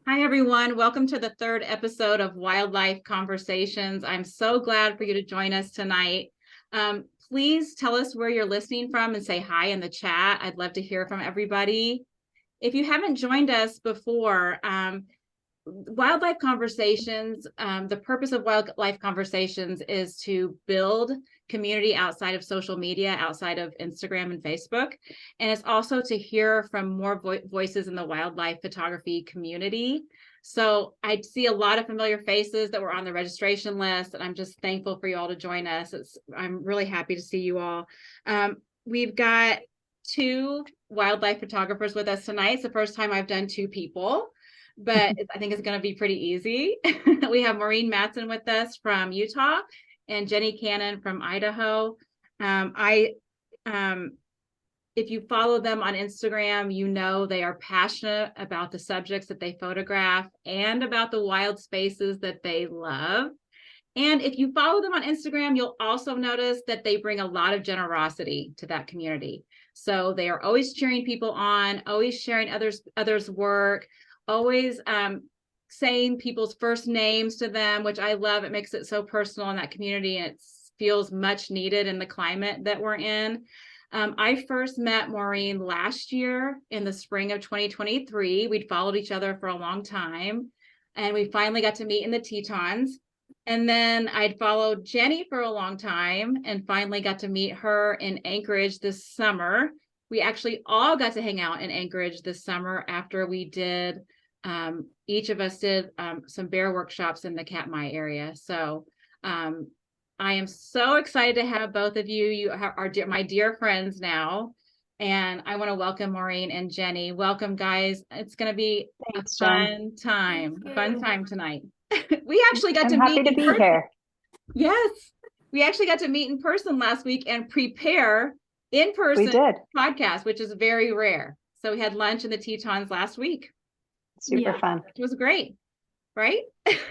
Hi, everyone. Welcome to the third episode of Wildlife Conversations. I'm so glad for you to join us tonight. Please tell us where you're listening from and say hi in the chat. I'd love to hear from everybody. If you haven't joined us before, Wildlife Conversations, the purpose of Wildlife Conversations is to build community outside of social media, outside of Instagram and Facebook. And it's also to hear from more voices in the wildlife photography community. So I see a lot of familiar faces that were on the registration list, and I'm just thankful for you all to join us. I'm really happy to see you all. We've got two wildlife photographers with us tonight. It's the first time I've done two people, but I think it's going to be pretty easy. We have Maureen Matson with us from Utah and Jenny Cannon from Idaho. If you follow them on Instagram, you know they are passionate about the subjects that they photograph and about the wild spaces that they love. And if you follow them on Instagram, you'll also notice that they bring a lot of generosity to that community. So they are always cheering people on, always sharing others' work, always saying people's first names to them, which I love. It makes it so personal in that community, and it feels much needed in the climate that we're in. I first met Maureen last year in the spring of 2023. We'd followed each other for a long time, and we finally got to meet in the Tetons. And then I'd followed Jenny for a long time and finally got to meet her in Anchorage this summer. We actually all got to hang out in Anchorage this summer after we did, each of us did some bear workshops in the Katmai area. So I am so excited to have both of you. You are my dear friends now. And I want to welcome Maureen and Jenny. Welcome, guys. It's going to be a fun time tonight. We actually got to meet. I'm happy to be here. Yes, we actually got to meet in person last week and prepare in-person podcast, which is very rare. So we had lunch in the Tetons last week. Super fun. It was great, right?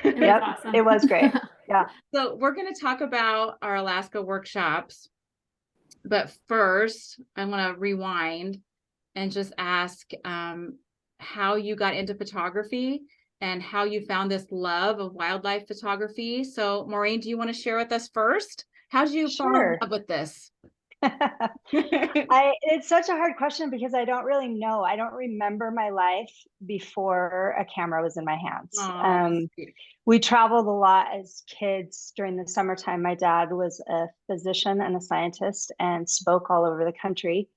Yep, awesome. It was great. Yeah. So we're going to talk about our Alaska workshops. But first, I want to rewind and just ask how you got into photography and how you found this love of wildlife photography. So Maureen, do you want to share with us first? How did you fall in love with this? It's such a hard question because I don't really know. I don't remember my life before a camera was in my hands. We traveled a lot as kids during the summertime. My dad was a physician and a scientist and spoke all over the country.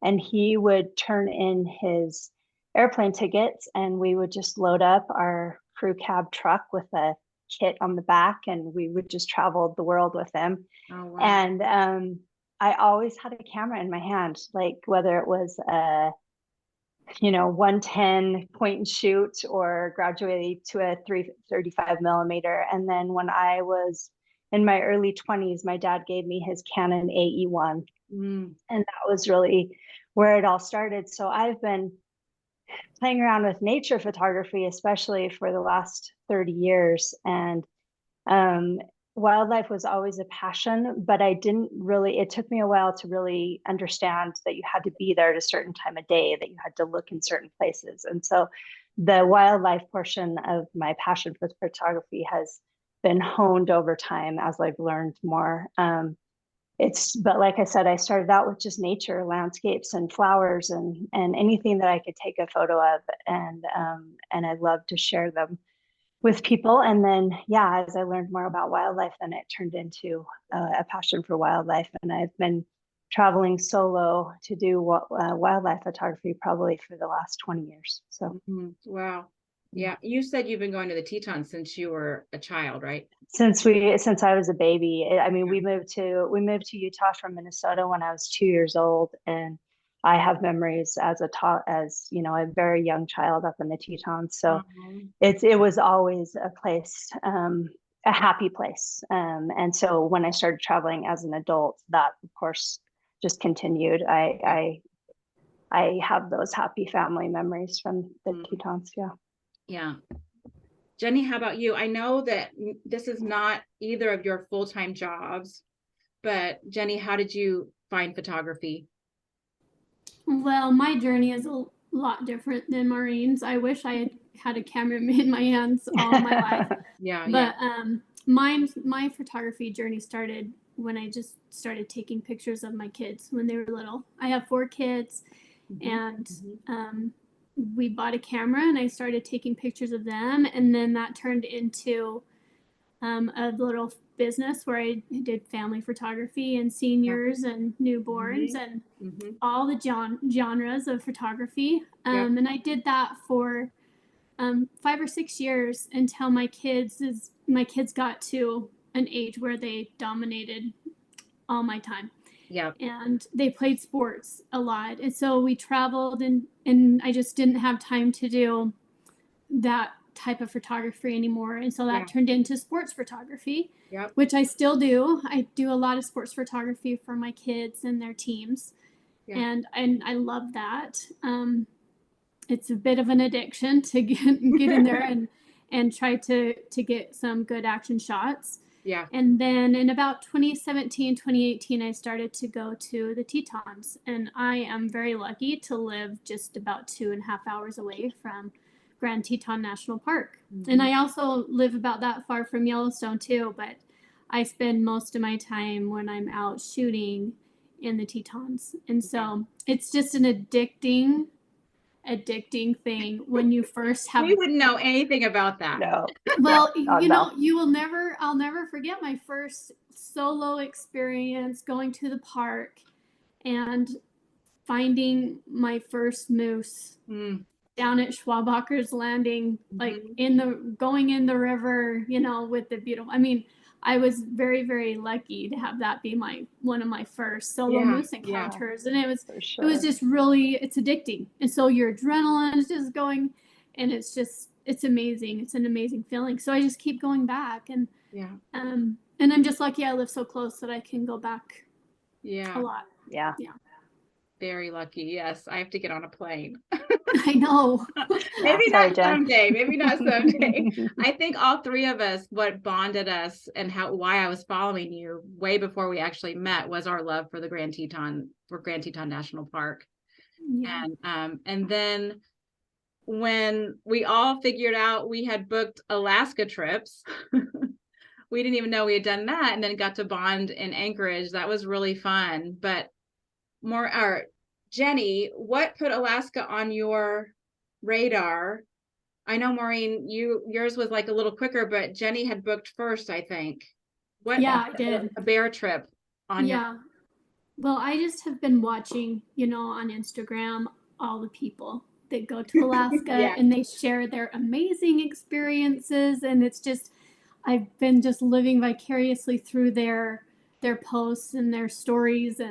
And he would turn in his airplane tickets and we would just load up our crew cab truck with a kit on the back and we would just travel the world with him. Oh, wow. And I always had a camera in my hand, like whether it was a 110 point and shoot or graduated to a 335 millimeter. And then when I was in my early 20s, my dad gave me his Canon AE1. And that was really where it all started. So I've been playing around with nature photography, especially for the last 30 years. And wildlife was always a passion, but it took me a while to really understand that you had to be there at a certain time of day, that you had to look in certain places. And so the wildlife portion of my passion for photography has been honed over time as I've learned more. But like I said, I started out with just nature, landscapes and flowers and anything that I could take a photo of. And I love to share them with people. And then, as I learned more about wildlife, then it turned into a passion for wildlife. And I've been traveling solo to do wildlife photography probably for the last 20 years. So, wow. Yeah. You said you've been going to the Tetons since you were a child, right? Since I was a baby. I mean, we moved to Utah from Minnesota when I was 2 years old. And I have memories as a very young child up in the Tetons. So it was always a place, a happy place. And so when I started traveling as an adult, that of course just continued. I have those happy family memories from the Tetons. Yeah. Yeah. Jenny, how about you? I know that this is not either of your full-time jobs, but Jenny, how did you find photography? Well, my journey is a lot different than Maureen's. I wish I had had a camera in my hands all my life. Yeah, But my photography journey started when I just started taking pictures of my kids when they were little. I have 4 kids, and we bought a camera and I started taking pictures of them, and then that turned into a little business where I did family photography and seniors and newborns and all the genres of photography. And I did that for 5 or 6 years until my kids got to an age where they dominated all my time. Yeah. And they played sports a lot. And so we traveled, and I just didn't have time to do that type of photography anymore. And so that turned into sports photography, which I still do. I do a lot of sports photography for my kids and their teams. And I love that. It's a bit of an addiction to get in there and try to get some good action shots. Yeah. And then in about 2017, 2018, I started to go to the Tetons. And I am very lucky to live just about 2.5 hours away from Grand Teton National Park. And I also live about that far from Yellowstone too, but I spend most of my time when I'm out shooting in the Tetons. And so it's just an addicting thing when you first have. We wouldn't know anything about that. No. Well, Oh, you know, no. I'll never forget my first solo experience going to the park and finding my first moose down at Schwabacker's Landing, like going in the river, you know, with the beautiful, I mean, I was very, very lucky to have that be one of my first solo moose encounters. And it was just really, it's addicting. And so your adrenaline is just going, and it's amazing. It's an amazing feeling. So I just keep going back, and and I'm just lucky I live so close that I can go back a lot. Yeah. Very lucky. Yes. I have to get on a plane. I know. Maybe not someday. Maybe not someday. I think all 3 of us, what bonded us and why I was following you way before we actually met was our love for Grand Teton National Park. Yeah. And then when we all figured out we had booked Alaska trips, we didn't even know we had done that, and then got to bond in Anchorage. That was really fun. But Jenny, what put Alaska on your radar? I know, Maureen, yours was like a little quicker, but Jenny had booked first, I think. I did a bear trip on your. Well, I just have been watching, you know, on Instagram, all the people that go to Alaska and they share their amazing experiences, and it's just, I've been just living vicariously through their posts and their stories.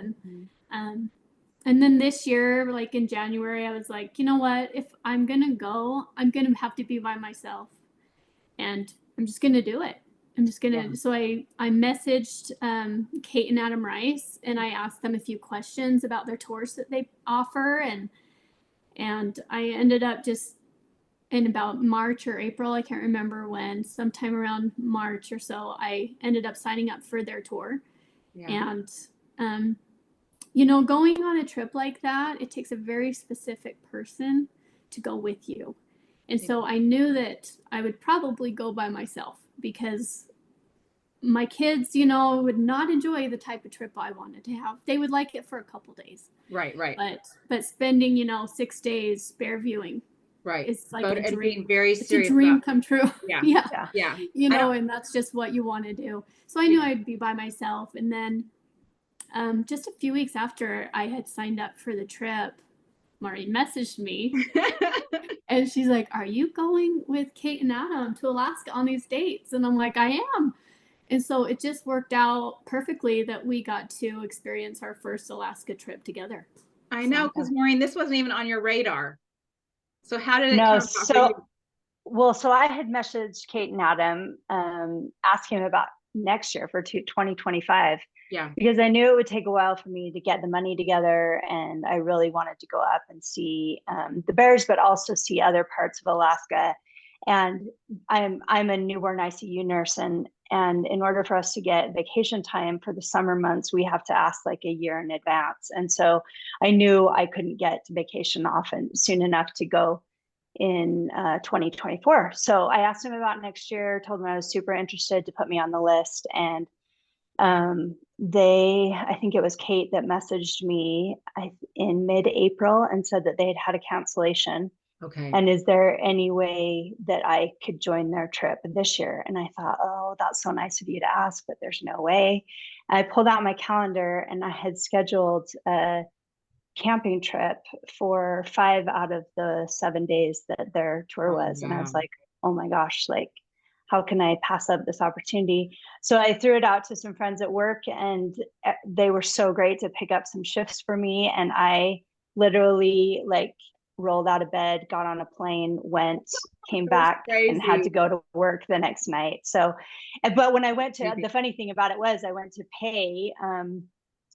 And then this year, like in January, I was like, you know what, if I'm gonna go, I'm gonna have to be by myself, and I'm just gonna do it. I'm just gonna. So I messaged Kate and Adam Rice, and I asked them a few questions about their tours that they offer, and I ended up just in about March or April, I can't remember when, sometime around March or so, I ended up signing up for their tour. And you know, going on a trip like that, it takes a very specific person to go with you. And so I knew that I would probably go by myself, because my kids, you know, would not enjoy the type of trip I wanted to have. They would like it for a couple days. Right. But spending, you know, 6 days bear viewing. Right. It's like a dream. Being very serious. It's a dream come true. Yeah. You know, and that's just what you want to do. So I knew I'd be by myself. And then just a few weeks after I had signed up for the trip, Maureen messaged me and she's like, "Are you going with Kate and Adam to Alaska on these dates?" And I'm like, "I am." And so it just worked out perfectly that we got to experience our first Alaska trip together. I know, because Maureen, this wasn't even on your radar. So how did it come about? So I had messaged Kate and Adam asking about next year for 2025. Because I knew it would take a while for me to get the money together, and I really wanted to go up and see the bears, but also see other parts of Alaska. And I'm a newborn ICU nurse, and And in order for us to get vacation time for the summer months, we have to ask like a year in advance. And so I knew I couldn't get vacation often soon enough to go in 2024. So I asked him about next year, told him I was super interested to put me on the list. And I think it was Kate that messaged me in mid-April and said that they had had a cancellation. Okay. And is there any way that I could join their trip this year? And I thought, oh, that's so nice of you to ask, but there's no way. And I pulled out my calendar and I had scheduled a camping trip for 5 out of the 7 days that their tour was. And I was like, oh my gosh, like, how can I pass up this opportunity? So I threw it out to some friends at work and they were so great to pick up some shifts for me. And I literally like rolled out of bed, got on a plane, went, came back and had to go to work the next night. So, but when I went to, the funny thing about it was I went to pay on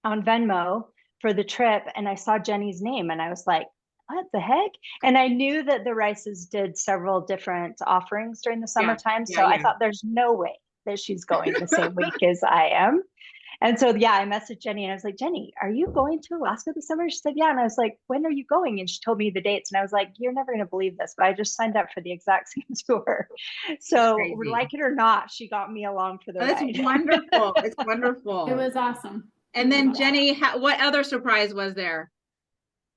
Venmo for the trip and I saw Jenny's name and I was like, what the heck? And I knew that the Rices did several different offerings during the summertime. So I thought there's no way that she's going the same week as I am. And so, I messaged Jenny and I was like, Jenny, are you going to Alaska this summer? She said, yeah. And I was like, when are you going? And she told me the dates. And I was like, you're never going to believe this, but I just signed up for the exact same tour. So like it or not, she got me along for the ride. That's wonderful. It's wonderful. It was awesome. And then Jenny, what other surprise was there?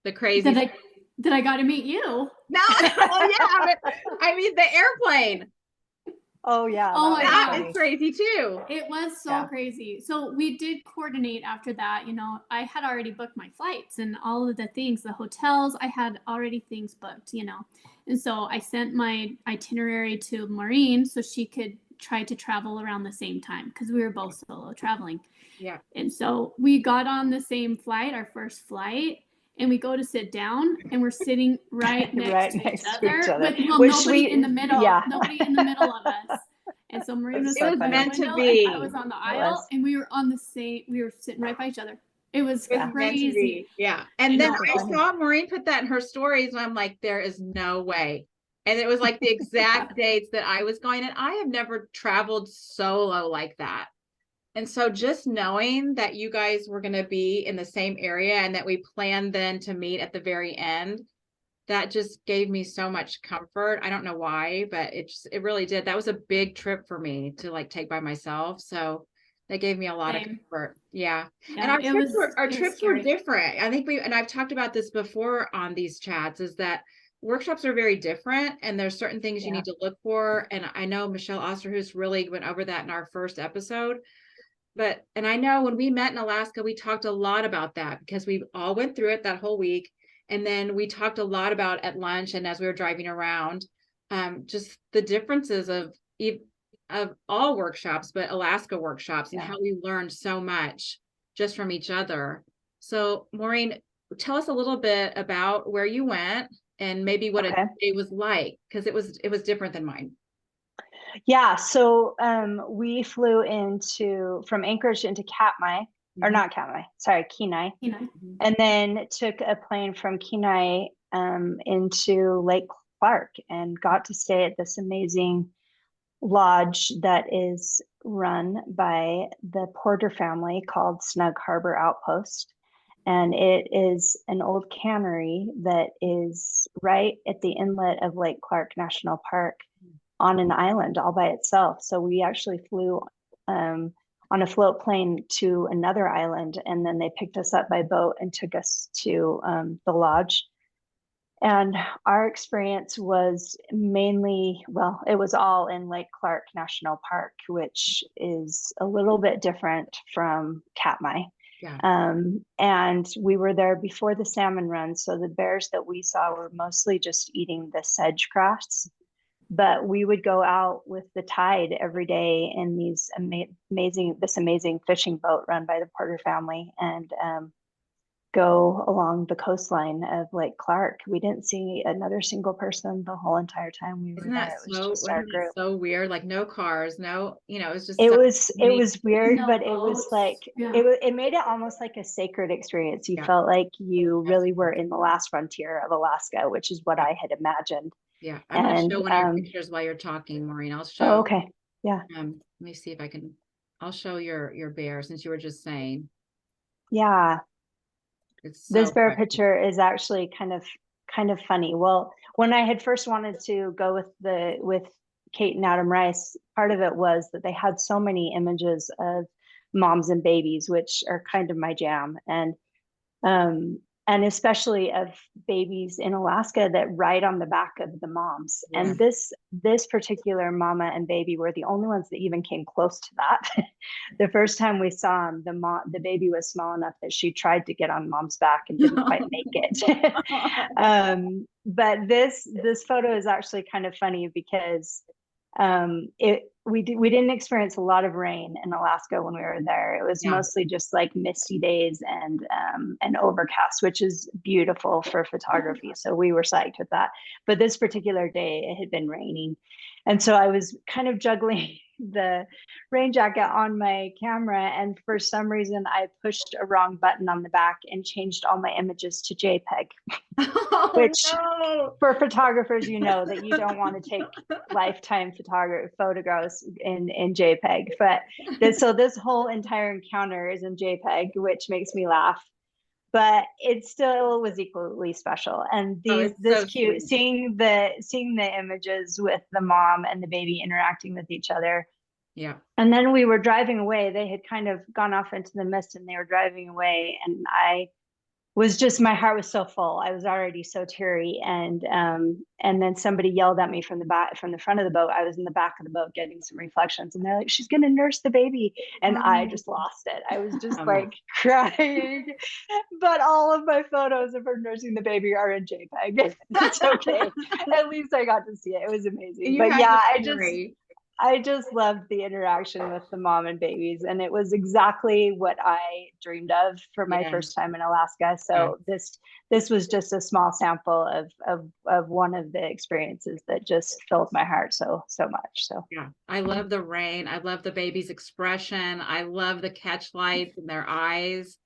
The crazy. That I got to meet you. No, I mean the airplane. Oh yeah. Oh my God. That is crazy too. It was so crazy. So we did coordinate after that. You know, I had already booked my flights and all of the things, the hotels, I had already things booked, you know. And so I sent my itinerary to Maureen so she could try to travel around the same time because we were both solo traveling. Yeah. And so we got on the same flight, our first flight. And we go to sit down and we're sitting right next to each other. With nobody in the middle. Yeah. Nobody in the middle of us. And so Maureen was so meant to be. I was on the aisle and we were on the same, we were sitting right by each other. It was crazy. Yeah. And then I saw Maureen put that in her stories and I'm like, there is no way. And it was like the exact dates that I was going. And I have never traveled solo like that. And so just knowing that you guys were going to be in the same area and that we planned then to meet at the very end, that just gave me so much comfort. I don't know why, but it really did. That was a big trip for me to like take by myself. So that gave me a lot of comfort. Yeah. And our trips were different. I think and I've talked about this before on these chats, is that workshops are very different and there's certain things you need to look for. And I know Michelle Osterhus really went over that in our first episode. And I know when we met in Alaska, we talked a lot about that because we all went through it that whole week. And then we talked a lot about at lunch and as we were driving around, just the differences of all workshops, but Alaska workshops and how we learned so much just from each other. So Maureen, tell us a little bit about where you went and maybe what a day was like, because it was different than mine. Yeah, so we flew from Anchorage into Katmai, or not Katmai, sorry, Kenai. And then took a plane from Kenai into Lake Clark and got to stay at this amazing lodge that is run by the Porter family called Snug Harbor Outpost. And it is an old cannery that is right at the inlet of Lake Clark National Park, on an island all by itself. So we actually flew on a float plane to another island, and then they picked us up by boat and took us to the lodge. And our experience was mainly, it was all in Lake Clark National Park, which is a little bit different from Katmai. Yeah. And we were there before the salmon run. So the bears that we saw were mostly just eating the sedge grass. But we would go out with the tide every day in these amazing fishing boat run by the Porter family and go along the coastline of Lake Clark. We didn't see another single person the whole entire time we were there. It was just our group. So weird, like no cars, no, it was just. It was weird, but it was like, it made it almost like a sacred experience. You felt like you really were in the last frontier of Alaska, which is what I had imagined. Yeah, I'm going to show one of your pictures while you're talking, Maureen. I'll show. Oh, okay. Yeah. Let me see if I can, I'll show your bear since you were just saying. Yeah, It's this so bear precious. picture is actually kind of funny. Well, when I had first wanted to go with Kate and Adam Rice, part of it was that they had so many images of moms and babies, which are kind of my jam. And especially of babies in Alaska that ride on the back of the moms. Yeah. And this particular mama and baby were the only ones that even came close to that. The first time we saw him, the baby was small enough that she tried to get on mom's back and didn't quite make it. But this photo is actually kind of funny because we didn't experience a lot of rain in Alaska when we were there. It was Yeah. mostly just like misty days and overcast, which is beautiful for photography. So we were psyched with that. But this particular day, it had been raining, and so I was kind of juggling the rain jacket on my camera, and for some reason I pushed a wrong button on the back and changed all my images to JPEG. Oh, Which no. for photographers, you know that you don't want to take lifetime photographs in JPEG. But so this whole entire encounter is in JPEG, which makes me laugh. But it still was equally special. And It's this so cute, sweet. seeing the images with the mom and the baby interacting with each other. Yeah. And then we were driving away. They had kind of gone off into the mist and they were driving away. And my heart was so full. I was already so teary. And then somebody yelled at me from the front of the boat. I was in the back of the boat getting some reflections, and they're like, "She's gonna nurse the baby." And I just lost it. I was just like crying. But all of my photos of her nursing the baby are in JPEG. It's okay. At least I got to see it. It was amazing. But yeah, I just loved the interaction with the mom and babies, and it was exactly what I dreamed of for my first time in Alaska. So this was just a small sample of one of the experiences that just filled my heart so much. So yeah, I love the rain. I love the baby's expression. I love the catch lights in their eyes.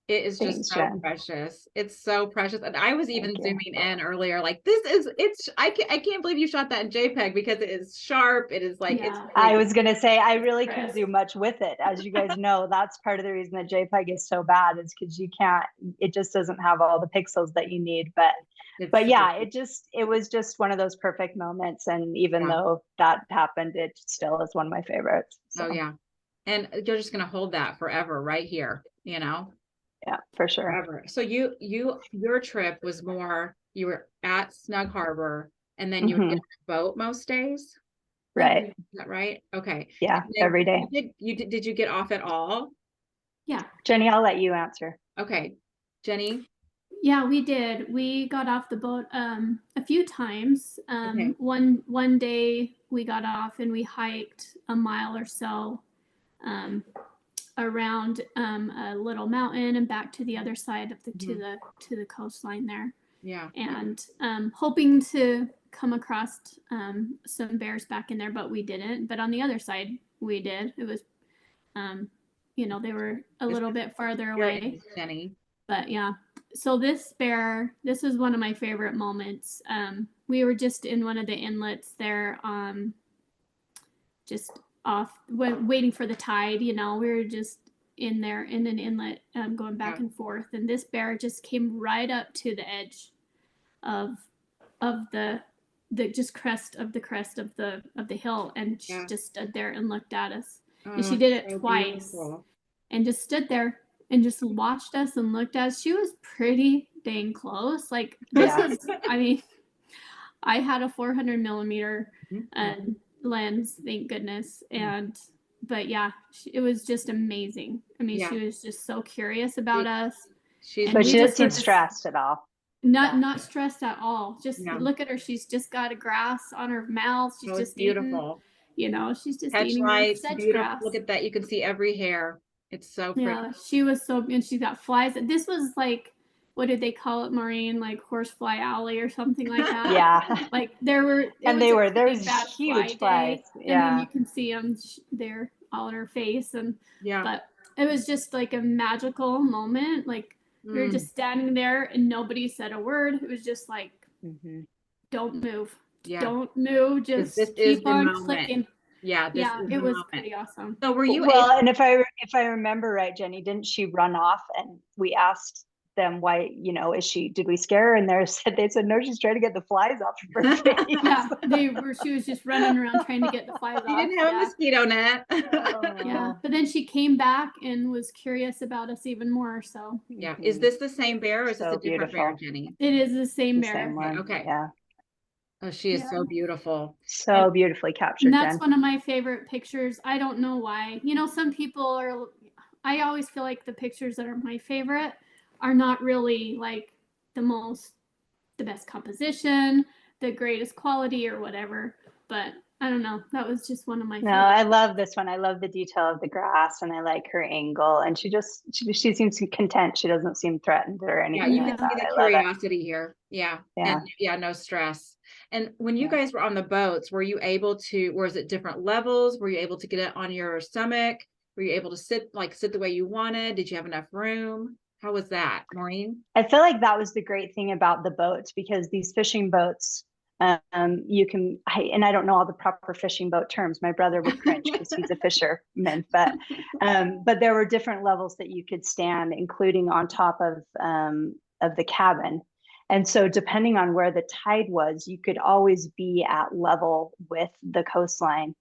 It is just thanks, so Jen. precious. It's so precious. And I was even Thank you. zooming in earlier, like I can't believe you shot that in JPEG because it is sharp. It is like, it's. I was going to say, I really couldn't do much with it. As you guys know, that's part of the reason that JPEG is so bad, is because it just doesn't have all the pixels that you need. But yeah, it was just one of those perfect moments. And even though that happened, it still is one of my favorites. So. Oh yeah. And you're just going to hold that forever right here, you know? Yeah, for sure. Forever. So your trip was more, you were at Snug Harbor and then you would get on a boat most days? Right. Is that right? Okay. Yeah, every day. Did you get off at all? Yeah. Jenny, I'll let you answer. Okay. Jenny? Yeah, we did. We got off the boat a few times. Okay. One day we got off and we hiked a mile or so around a little mountain and back to the other side of to the coastline there. Yeah. And hoping to come across some bears back in there, but we didn't. But on the other side, we did. It was, they were a little bit farther away. Jenny. But yeah, so this was one of my favorite moments. We were just in one of the inlets there, just waiting for the tide. We were just in there in an inlet, going back and forth, and this bear just came right up to the edge of the crest of the hill, and she just stood there and looked at us. And she did it twice. Beautiful. And just stood there and just watched us and looked at us. She was pretty dang close. Like this was, I mean, I had a 400 millimeter lens, thank goodness. But yeah, it was just amazing. I mean, she was just so curious about us. But she didn't seem stressed at all. Not stressed at all. Just look at her. She's just got a grass on her mouth. She's just beautiful. She's just Catch eating lights, sedge beautiful. grass. Look at that. You can see every hair. It's so pretty. Yeah, she was and she's got flies. This was like, what did they call it, Maureen? Like horsefly alley or something like that. Yeah. Like there was huge flies. Yeah. And then you can see them there all in her face. But it was just like a magical moment. Like we were just standing there and nobody said a word. It was just like, don't move. Yeah. Don't move. Just keep on clicking. Yeah, this Yeah, is it the was moment. pretty awesome. So were you Well, able, and if I remember right, Jenny, didn't she run off and we asked them why, did we scare her? And they said, no, she's trying to get the flies off her birthday. Yeah, she was just running around trying to get the flies you off. didn't have a Yeah. mosquito net? Yeah, but then she came back and was curious about us even more. So Yeah. Is this the same bear or is this So a different bear, beautiful. Jenny? it is the same The bear. same one. Okay. Yeah. Oh, she is Yeah. so beautiful. So beautifully captured, And that's Jen. one of my favorite pictures. I don't know why. Some people are, I always feel like the pictures that are my favorite are not really like the best composition, the greatest quality or whatever. But I don't know. That was just one of my No, favorites. I love this one. I love the detail of the grass and I like her angle. And she seems content. She doesn't seem threatened or Yeah, anything you like can see that. the I love it. curiosity here. Yeah. Yeah. And yeah, no stress. And when you Yeah. guys were on the boats, were you able to, was it different levels? Were you able to get it on your stomach? Were you able to sit the way you wanted? Did you have enough room? How was that, Maureen? I feel like that was the great thing about the boats, because these fishing boats, you can, and I don't know all the proper fishing boat terms. My brother would cringe because he's a fisherman, but there were different levels that you could stand, including on top of the cabin. And so depending on where the tide was, you could always be at level with the coastline.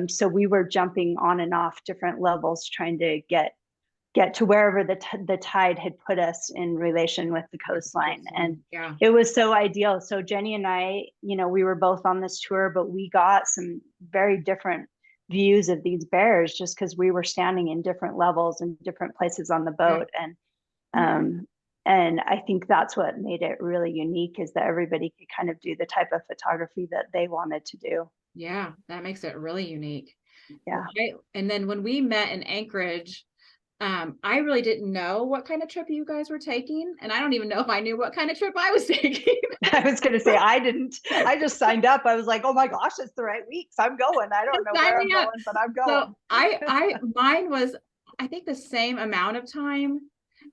So we were jumping on and off different levels, trying to get to wherever the tide had put us in relation with the coastline. And yeah, it was so ideal. So Jenny and I, we were both on this tour, but we got some very different views of these bears just because we were standing in different levels and different places on the boat. And I think that's what made it really unique, is that everybody could kind of do the type of photography that they wanted to do. yeah, that makes it really unique. Yeah. And then when we met in Anchorage, I really didn't know what kind of trip you guys were taking. And I don't even know if I knew what kind of trip I was taking. I was going to say, I didn't. I just signed up. I was like, oh my gosh, it's the right weeks. I'm going. I don't know where I'm going, but I'm going. So mine was, I think, the same amount of time.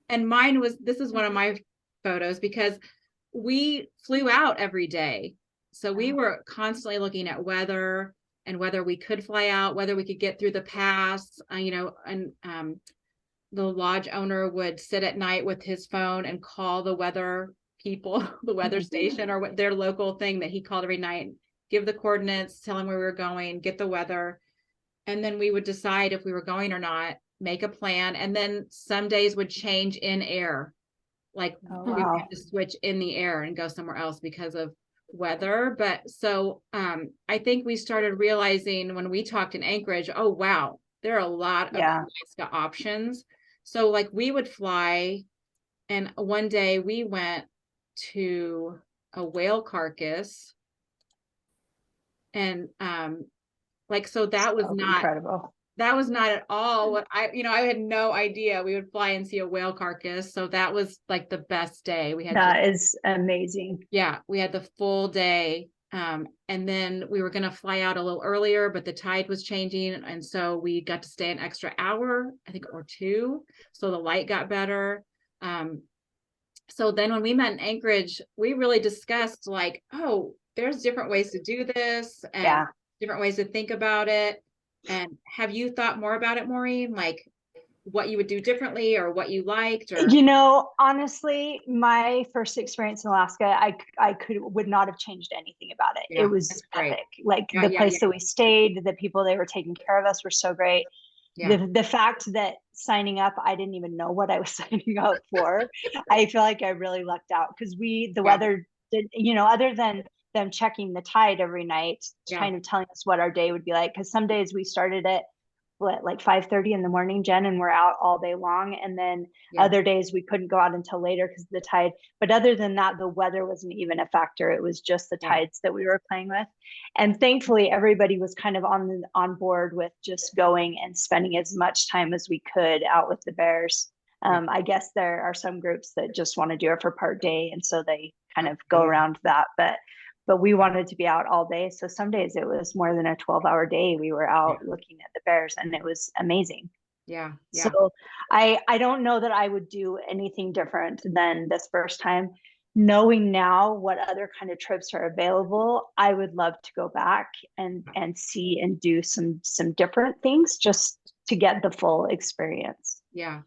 And mine was, this is one of my photos because we flew out every day. So we were constantly looking at weather and whether we could fly out, whether we could get through the pass, and the lodge owner would sit at night with his phone and call the weather people, the weather station or their local thing that he called every night, give the coordinates, tell him where we were going, get the weather. And then we would decide if we were going or not, make a plan. And then some days would change in air. Like we would have to switch in the air and go somewhere else because of weather. But so I think we started realizing when we talked in Anchorage, oh, wow, there are a lot of Alaska options. So like we would fly, and one day we went to a whale carcass, and so that was not incredible. That was not at all what I had no idea we would fly and see a whale carcass. So that was like the best day we had. That is amazing. Yeah, we had the full day. And then we were going to fly out a little earlier, but the tide was changing. And so we got to stay an extra hour, I think, or two. So the light got better. So then when we met in Anchorage, we really discussed like, oh, there's different ways to do this and different ways to think about it. And have you thought more about it, Maureen? Like what you would do differently or what you liked? Or honestly, my first experience in Alaska, I would not have changed anything about it. Yeah, it was epic. Like the place that we stayed, the people they were taking care of us were so great. Yeah. The fact that signing up, I didn't even know what I was signing up for. I feel like I really lucked out because the weather did, other than them checking the tide every night, kind of telling us what our day would be like. Because some days we started at like 5:30 in the morning, Jen, and we're out all day long. And then other days we couldn't go out until later because of the tide. But other than that, the weather wasn't even a factor. It was just the tides that we were playing with. And thankfully, everybody was kind of on board with just going and spending as much time as we could out with the bears. I guess there are some groups that just want to do it for part day, and so they kind of go around that. But we wanted to be out all day. So some days it was more than a 12-hour day. We were out looking at the bears, and it was amazing. Yeah. So I don't know that I would do anything different than this first time. knowing now what other kind of trips are available, I would love to go back and see and do some different things just to get the full experience. Yeah.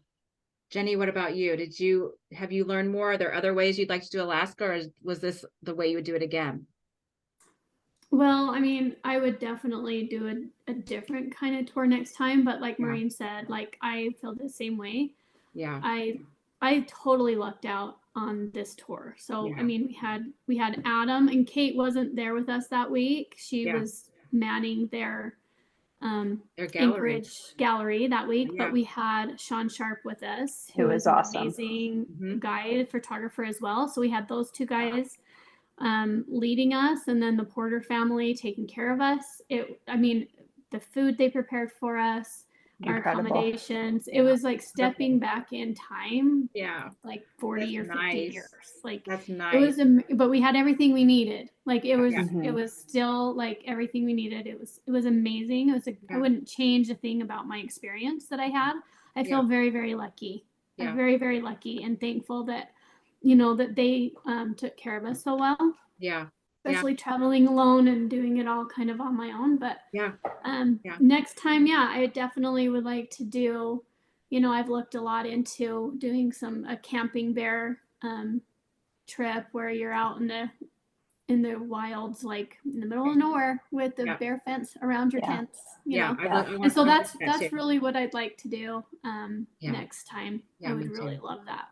Jenny, what about you? Have you learned more? Are there other ways you'd like to do Alaska, or was this the way you would do it again? Well, I mean, I would definitely do a different kind of tour next time, but like Yeah. Maureen said, like I feel the same way. Yeah. I totally lucked out on this tour. So Yeah. I mean, we had Adam, and Kate wasn't there with us that week. She Yeah. was manning their gallery. Anchorage gallery that week, Yeah. but we had Sean Sharp with us, Who was an awesome. amazing Mhm. guide photographer as well. So we had those two guys leading us, and then the Porter family taking care of us. I mean, the food they prepared for us, our Incredible. accommodations, it was like stepping back in time, Yeah. like 40 That's or 50 nice. years. Like That's it nice. was, but we had everything we needed. Like it was, Yeah. it was still like everything we needed. It was amazing. It was, I Yeah. wouldn't change a thing about my experience that I had. I feel Yeah. very, very lucky. Yeah. I'm very, very lucky and thankful that, you know, that they took care of us so well. Yeah. Especially traveling alone and doing it all kind of on my own. But Yeah. next time, I definitely would like to do, you know, I've looked a lot into doing a camping bear trip where you're out in the wilds, like in the middle of nowhere with the bear fence around your tents, you know. And so that's really what I'd like to do next time. I would really love that.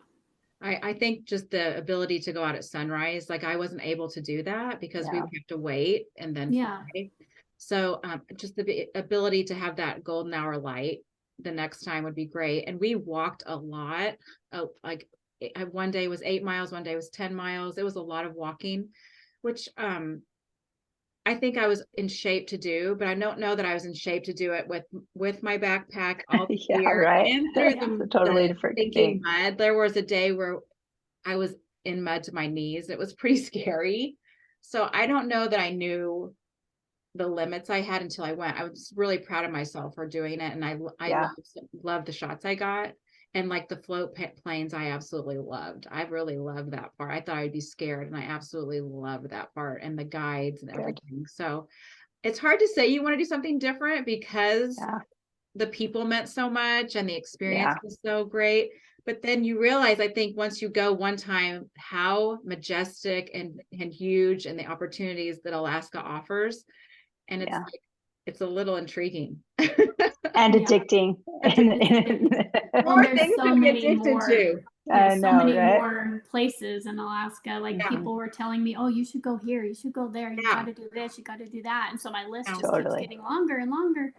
I think just the ability to go out at sunrise, like I wasn't able to do that because we would have to wait and then fly. So just the ability to have that golden hour light the next time would be great. And we walked a lot. Like one day was 8 miles, one day was 10 miles. It was a lot of walking, which I think I was in shape to do, but I don't know that I was in shape to do it with my backpack all the gear and through the totally different thinking mud. There was a day where I was in mud to my knees. It was pretty scary. So I don't know that I knew the limits I had until I went. I was really proud of myself for doing it, and I loved the shots I got. And like the float planes, I absolutely loved. I really loved that part. I thought I'd be scared, and I absolutely loved that part, and the guides and everything. So it's hard to say you want to do something different because the people meant so much and the experience was so great. But then you realize, I think once you go one time, how majestic and huge and the opportunities that Alaska offers. And it's like, it's a little intriguing. And addicting. More things to be addicted to. There's so many more places in Alaska. Like people were telling me, oh, you should go here, you should go there, you got to do this, you got to do that. And so my list just keeps getting longer and longer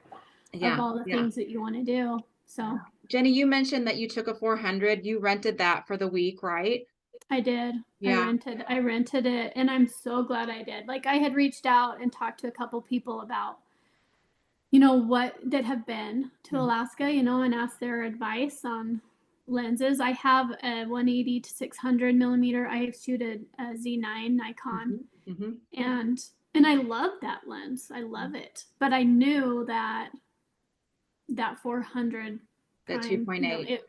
of all the things that you want to do. So Jenny, you mentioned that you took a 400. You rented that for the week, right? I did. I rented it, and I'm so glad I did. Like I had reached out and talked to a couple people about, you know, what that have been to Alaska, you know, and asked their advice on lenses. I have a 180 to 600 millimeter. I shoot a Z9 Nikon, and I love that lens. I love it, but I knew that 400. That 2.8.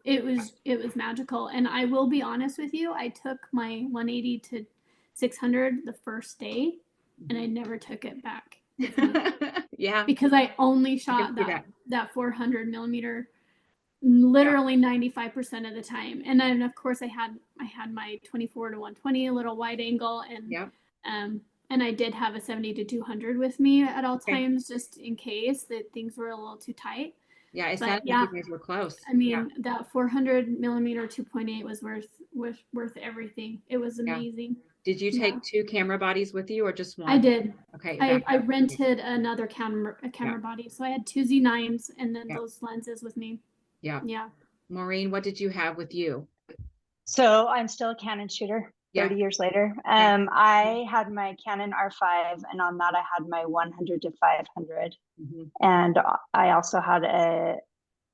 It was magical. And I will be honest with you, I took my 180 to 600 the first day, and I never took it back. Because I only shot that 400 millimeter literally 95% of the time. And then of course I had my 24 to 120, a little wide angle, and I did have a 70 to 200 with me at all times, just in case that things were a little too tight. Yeah, it sounded like you guys were close. I mean, that 400 millimeter 2.8 was worth everything. It was amazing. Did you take two camera bodies with you or just one? I did. Okay. I rented another camera body. So I had two Z9s and then those lenses with me. Yeah. Yeah. Maureen, what did you have with you? So I'm still a Canon shooter 30 years later. I had my Canon R5, and on that I had my 100 to 500. And I also had a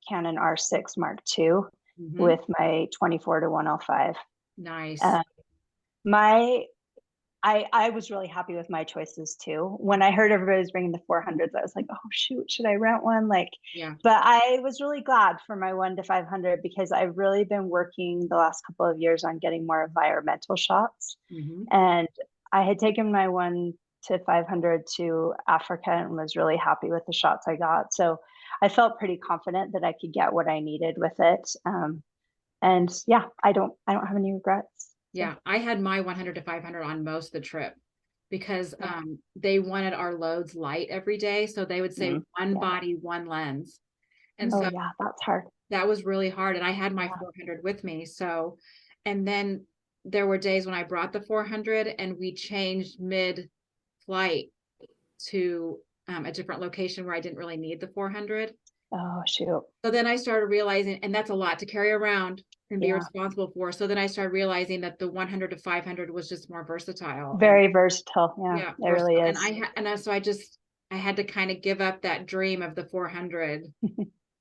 Canon R6 Mark II with my 24 to 105. Nice. I was really happy with my choices too. When I heard everybody was bringing the 400s, I was like, oh shoot, should I rent one? Like, Yeah. but I was really glad for my 1 to 500 because I've really been working the last couple of years on getting more environmental shots. Mhm. And I had taken my 1 to 500 to Africa and was really happy with the shots I got. So I felt pretty confident that I could get what I needed with it. And yeah, I don't have any regrets. So, Yeah, I had my 100 to 500 on most of the trip because Yeah. they wanted our loads light every day. So they would say one Yeah. body, one lens. And Oh so yeah, that's hard. that was really hard. And I had my Yeah. 400 with me. So, and then there were days when I brought the 400 and we changed mid-flight to a different location where I didn't really need the 400. Oh shoot. So then I started realizing, and that's a lot to carry around and be Yeah. responsible for. So then I started realizing that the 100 to 500 was just more versatile. And Very versatile. Yeah, yeah, it really versatile. is. So I had to kind of give up that dream of the 400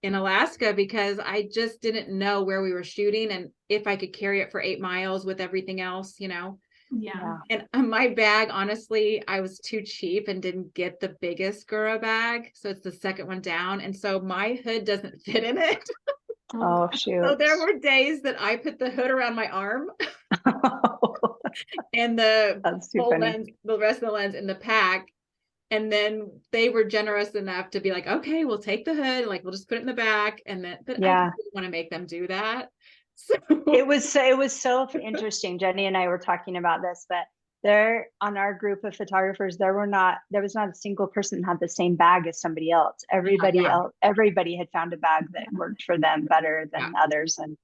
in Alaska because I just didn't know where we were shooting and if I could carry it for 8 miles with everything else, you know. Yeah. And my bag, honestly, I was too cheap and didn't get the biggest Gura bag. So it's the second one down. And so my hood doesn't fit in it. Oh So shoot. there were days that I put the hood around my arm and the That's too whole funny. lens, the rest of the lens in the pack. And then they were generous enough to be like, okay, we'll take the hood, like we'll just put it in the back. And then, but I Yeah. didn't want to make them do that. So It was so interesting. Jenny and I were talking about this, but there on our group of photographers, there was not a single person that had the same bag as somebody else. yeah. Everybody had found a bag that worked for them better than others. And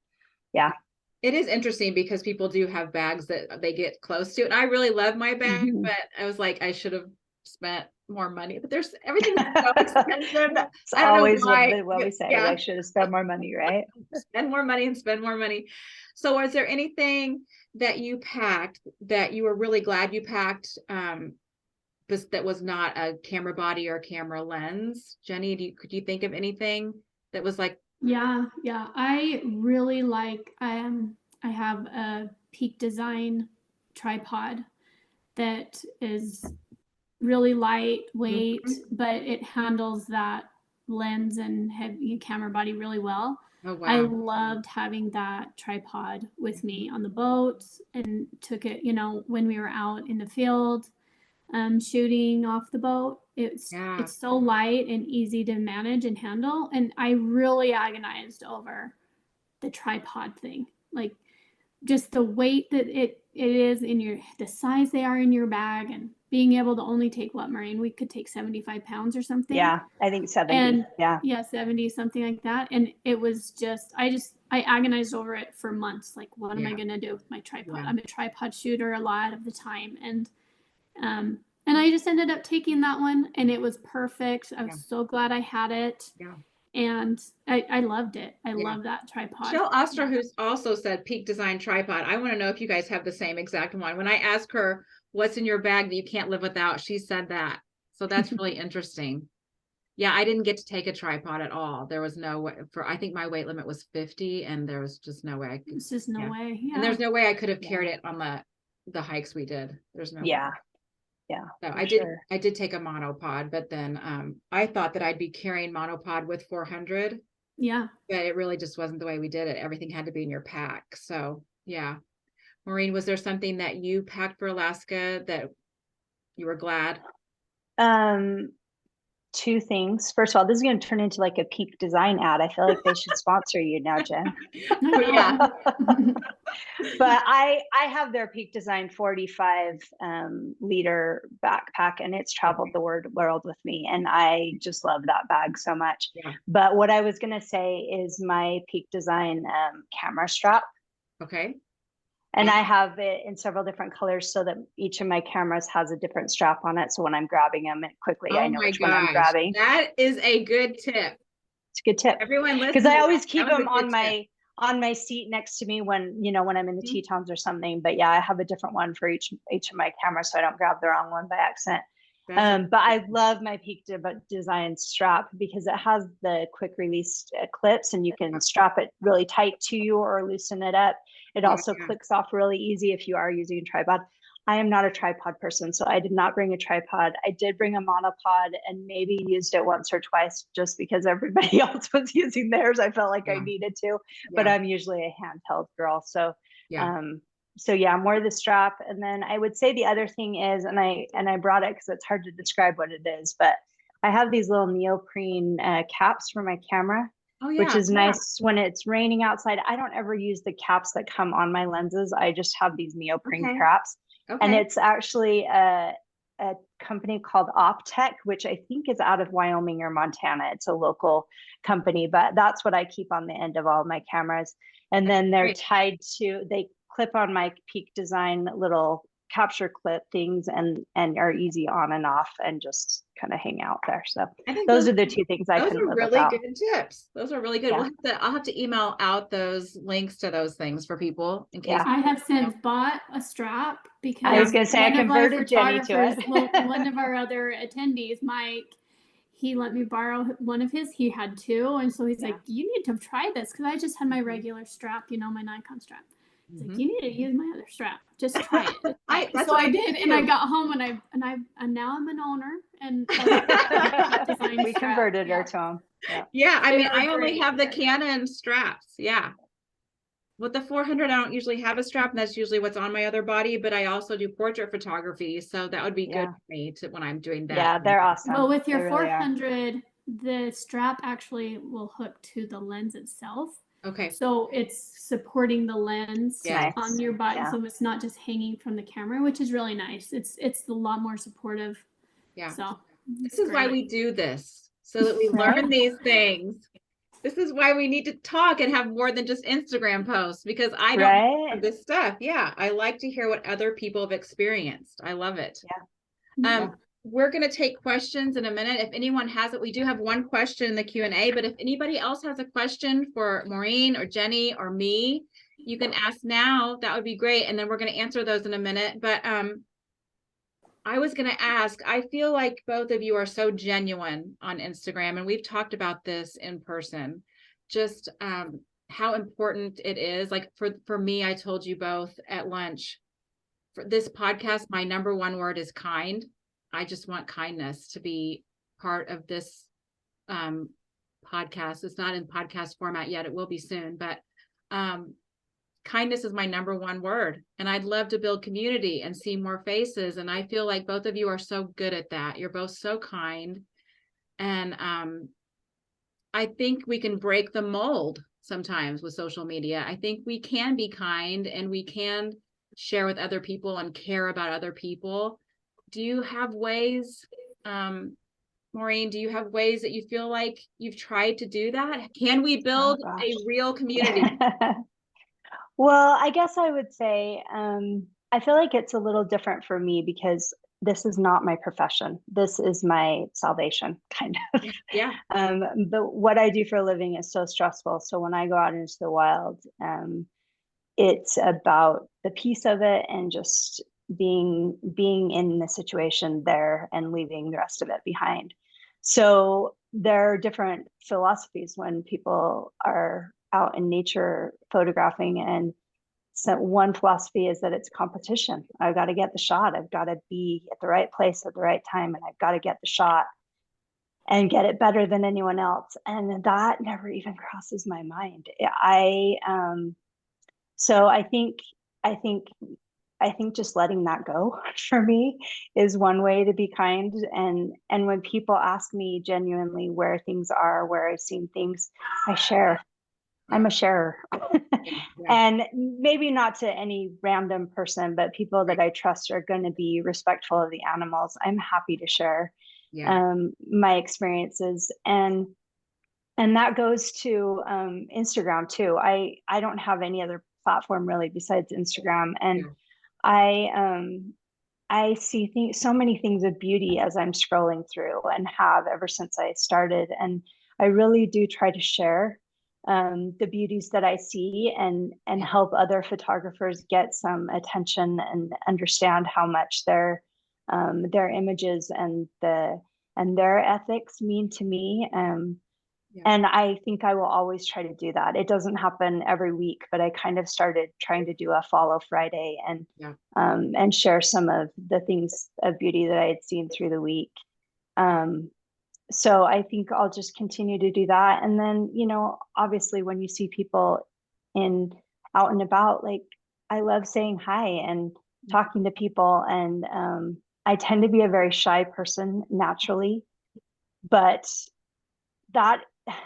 yeah. It is interesting because people do have bags that they get close to. And I really love my bag, Mhm. but I was like, I should have spent more money. But there's everything's so expensive. It's I don't know always why. what we say. Yeah. I should have spent more money, right? Spend more money and spend more money. So was there anything that you packed that you were really glad you packed that was not a camera body or a camera lens? Jenny, could you think of anything that was like, Yeah, I really like I have a Peak Design tripod that is really lightweight, but it handles that lens and heavy camera body really well. oh I wow. loved having that tripod with me on the boat and took it, when we were out in the field shooting off the boat. It's so light and easy to manage and handle. And I really agonized over the tripod thing. Like just the weight that it is in the size they are in your bag, and being able to only take what, Maureen? We could take 75 pounds or something. Yeah, I think 70. And yeah, 70, something like that. And it was just, I agonized over it for months. Like, what am I going to do with my tripod? Yeah. I'm a tripod shooter a lot of the time. And I just ended up taking that one and it was perfect. I was so glad I had it. Yeah. And I loved it. I love that tripod. Michelle Oster, who's also said Peak Design tripod. I want to know if you guys have the same exact one. When I asked her what's in your bag that you can't live without, she said that. So that's really interesting. Yeah, I didn't get to take a tripod at all. There was no way I think my weight limit was 50 and there was just no way I could. It's just no way. Yeah. And there's no way I could have carried it on the hikes we did. There's no way. Yeah. So I did take a monopod, but then I thought that I'd be carrying monopod with 400. Yeah. But it really just wasn't the way we did it. Everything had to be in your pack. So yeah. Maureen, was there something that you packed for Alaska that you were glad? Two things. First of all, this is going to turn into like a Peak Design ad. I feel like they should sponsor you now, Jen. Yeah. But I have their Peak Design 45 liter backpack, and it's traveled the world with me, and I just love that bag so much. Yeah. But what I was going to say is my Peak Design camera strap. Okay. And I have it in several different colors so that each of my cameras has a different strap on it. So when I'm grabbing them quickly, I know which one I'm grabbing. That is a good tip. It's a good tip. Everyone listen. Because I always keep them on my seat next to me when I'm in the Tetons or something. But yeah, I have a different one for each of my cameras so I don't grab the wrong one by accident. But I love my Peak Design strap because it has the quick release clips and you can strap it really tight to you or loosen it up. It also clicks off really easy if you are using a tripod. I am not a tripod person, so I did not bring a tripod. I did bring a monopod and maybe used it once or twice just because everybody else was using theirs. I felt like I needed to, but I'm usually a handheld girl. So, so yeah, more the strap. And then I would say the other thing is, and I brought it because it's hard to describe what it is, but I have these little neoprene caps for my camera. Which is nice when it's raining outside. I don't ever use the caps that come on my lenses. I just have these neoprene caps. And it's actually a company called Optech, which I think is out of Wyoming or Montana. It's a local company, but that's what I keep on the end of all my cameras. And then they're tied to, they clip on my Peak Design little capture clip things and are easy on and off and just kind of hang out there. So those are the two things I couldn't live without. Those are really good tips. Those are really good. I'll have to email out those links to those things for people in case. I have since bought a strap because I was going to say I converted Jenny to it. One of our other attendees, Mike, he let me borrow one of his. He had two, and so he's like, "You need to try this," because I just had my regular strap, my Nikon strap. He's like, "You need to use my other strap. Just try it." So I did, and I got home, and now I'm an owner, and we converted her to him. Yeah, I mean, I only have the Canon straps. Yeah. With the 400, I don't usually have a strap, and that's usually what's on my other body, but I also do portrait photography, so that would be good for me when I'm doing that. Yeah, they're awesome. Well, with your 400, the strap actually will hook to the lens itself. Okay. So it's supporting the lens on your body, so it's not just hanging from the camera, which is really nice. It's a lot more supportive. Yeah. So this is why we do this, so that we learn these things. This is why we need to talk and have more than just Instagram posts, because I don't know this stuff. Yeah, I like to hear what other people have experienced. I love it. We're going to take questions in a minute. If anyone has it, we do have one question in the Q&A, but if anybody else has a question for Maureen or Jenny or me, you can ask now. That would be great. And then we're going to answer those in a minute. But I was going to ask, I feel like both of you are so genuine on Instagram, and we've talked about this in person, just how important it is. Like for me, I told you both at lunch, for this podcast, my number one word is kind. I just want kindness to be part of this podcast. It's not in podcast format yet. It will be soon, but kindness is my number one word. And I'd love to build community and see more faces. And I feel like both of you are so good at that. You're both so kind. And I think we can break the mold sometimes with social media. I think we can be kind and we can share with other people and care about other people. Do you have ways, Maureen, do you have ways that you feel like you've tried to do that? Can we build a real community? Well, I guess I would say, I feel like it's a little different for me because this is not my profession. This is my salvation, kind of. Yeah. But what I do for a living is so stressful. So when I go out into the wild, it's about the peace of it and just being in the situation there and leaving the rest of it behind. So there are different philosophies when people are out in nature photographing, and so one philosophy is that it's competition. I've got to get the shot. I've got to be at the right place at the right time, and I've got to get the shot and get it better than anyone else. And that never even crosses my mind. So I think just letting that go for me is one way to be kind. And when people ask me genuinely where things are, where I've seen things, I share. I'm a sharer. And maybe not to any random person, but people that I trust are going to be respectful of the animals. I'm happy to share my experiences. And that goes to Instagram too. I don't have any other platform really besides Instagram. And I see so many things of beauty as I'm scrolling through, and have ever since I started. And I really do try to share the beauties that I see and help other photographers get some attention and understand how much their images and their ethics mean to me. Yeah. And I think I will always try to do that. It doesn't happen every week, but I kind of started trying to do a follow Friday and share some of the things of beauty that I had seen through the week. So I think I'll just continue to do that. And then, obviously when you see people out and about, like, I love saying hi and talking to people. And I tend to be a very shy person naturally, but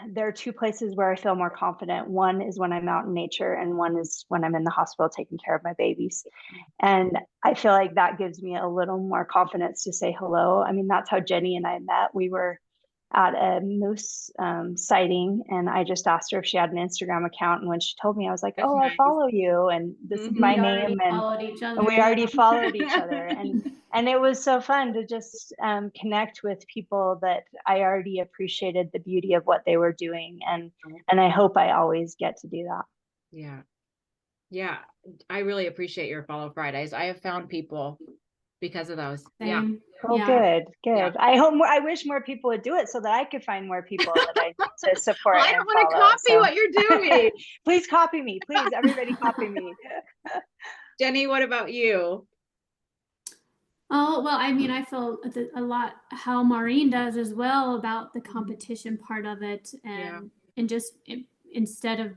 there are two places where I feel more confident. One is when I'm out in nature, and one is when I'm in the hospital taking care of my babies. And I feel like that gives me a little more confidence to say hello. I mean, that's how Jenny and I met. We were at a moose sighting, and I just asked her if she had an Instagram account. And when she told me, I was like, That's "Oh, I nice. follow you, and this is We my already name." followed each other. And we already followed each other, and it was so fun to just connect with people that I already appreciated the beauty of what they were doing, and I hope I always get to do that. Yeah, I really appreciate your Follow Fridays. I have found people because of those. Yeah. Same. Oh, Yeah. good. Yeah. I wish more people would do it so that I could find more people that I need to support. Well, I don't want to copy what you're doing. Please copy me. Please, everybody copy me. Jenny, what about you? Oh, well, I mean, I feel a lot how Maureen does as well about the competition part of it, and just instead of,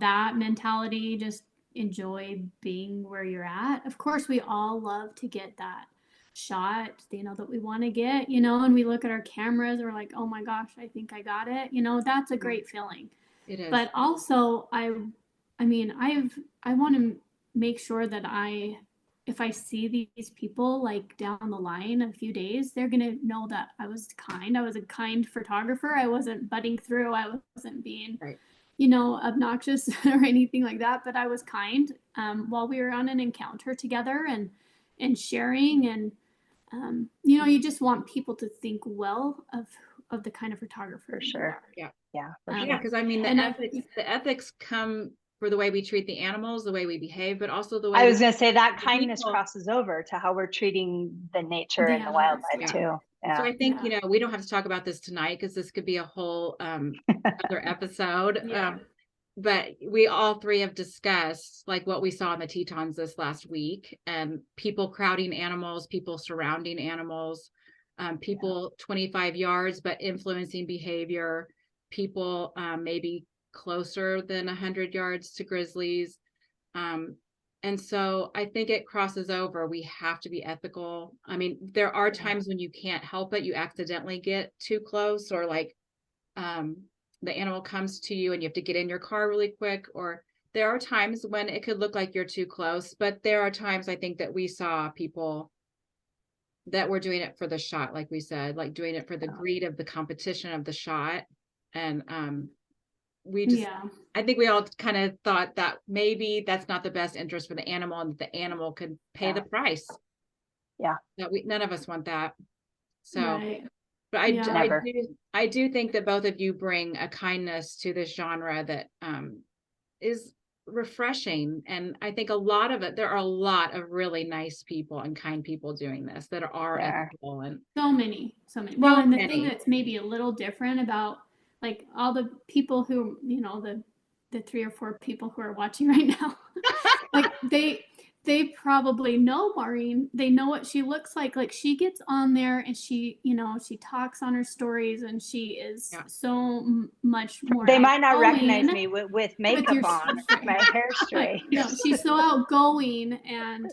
that mentality, just enjoy being where you're at. Of course, we all love to get that shot, that we want to get, and we look at our cameras and we're like, oh my gosh, I think I got it. That's a great feeling. It is. But also, I want to make sure that if I see these people like down the line a few days, they're going to know that I was kind. I was a kind photographer. I wasn't butting through. I wasn't being, obnoxious or anything like that, but I was kind while we were on an encounter together and sharing. And, you just want people to think well of the kind of photographer. For sure. Yeah. Yeah. Because I mean, the ethics come for the way we treat the animals, the way we behave, but also the way I was going to say that kindness people crosses over to how we're treating the nature and the wildlife too. Yeah. So I think, we don't have to talk about this tonight because this could be a whole other episode. But we all three have discussed like what we saw in the Tetons this last week, and people crowding animals, people surrounding animals, people 25 yards, but influencing behavior, people maybe closer than 100 yards to grizzlies. And so I think it crosses over. We have to be ethical. I mean, there are times when you can't help it. You accidentally get too close, or like the animal comes to you and you have to get in your car really quick, or there are times when it could look like you're too close. But there are times I think that we saw people that were doing it for the shot, like we said, like doing it for the greed of the competition of the shot. And we just, I think we all kind of thought that maybe that's not the best interest for the animal, and that the animal could pay the price. Yeah. That none of us want that. So, right. But I do think that both of you bring a kindness to this genre that is refreshing. And I think there are a lot of really nice people and kind people doing this that are ethical, and so many. Well, and the thing that's maybe a little different about like all the people who, the 3 or 4 people who are watching right now, like they probably know Maureen. They know what she looks like. Like she gets on there and she, she talks on her stories, and she is so much more. They might not recognize me with makeup on, my hair straight. No, she's so outgoing and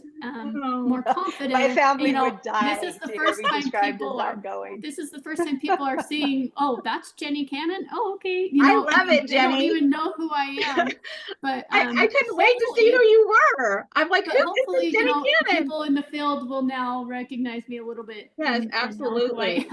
more confident. My family would die. This is the first time people are going. This is the first time people are seeing. Oh, that's Jenny Cannon. Oh, okay. I love it, Jenny. They don't even know who I am. But I couldn't wait to see who you were. I'm like, hopefully, people in the field will now recognize me a little bit. Yes, absolutely.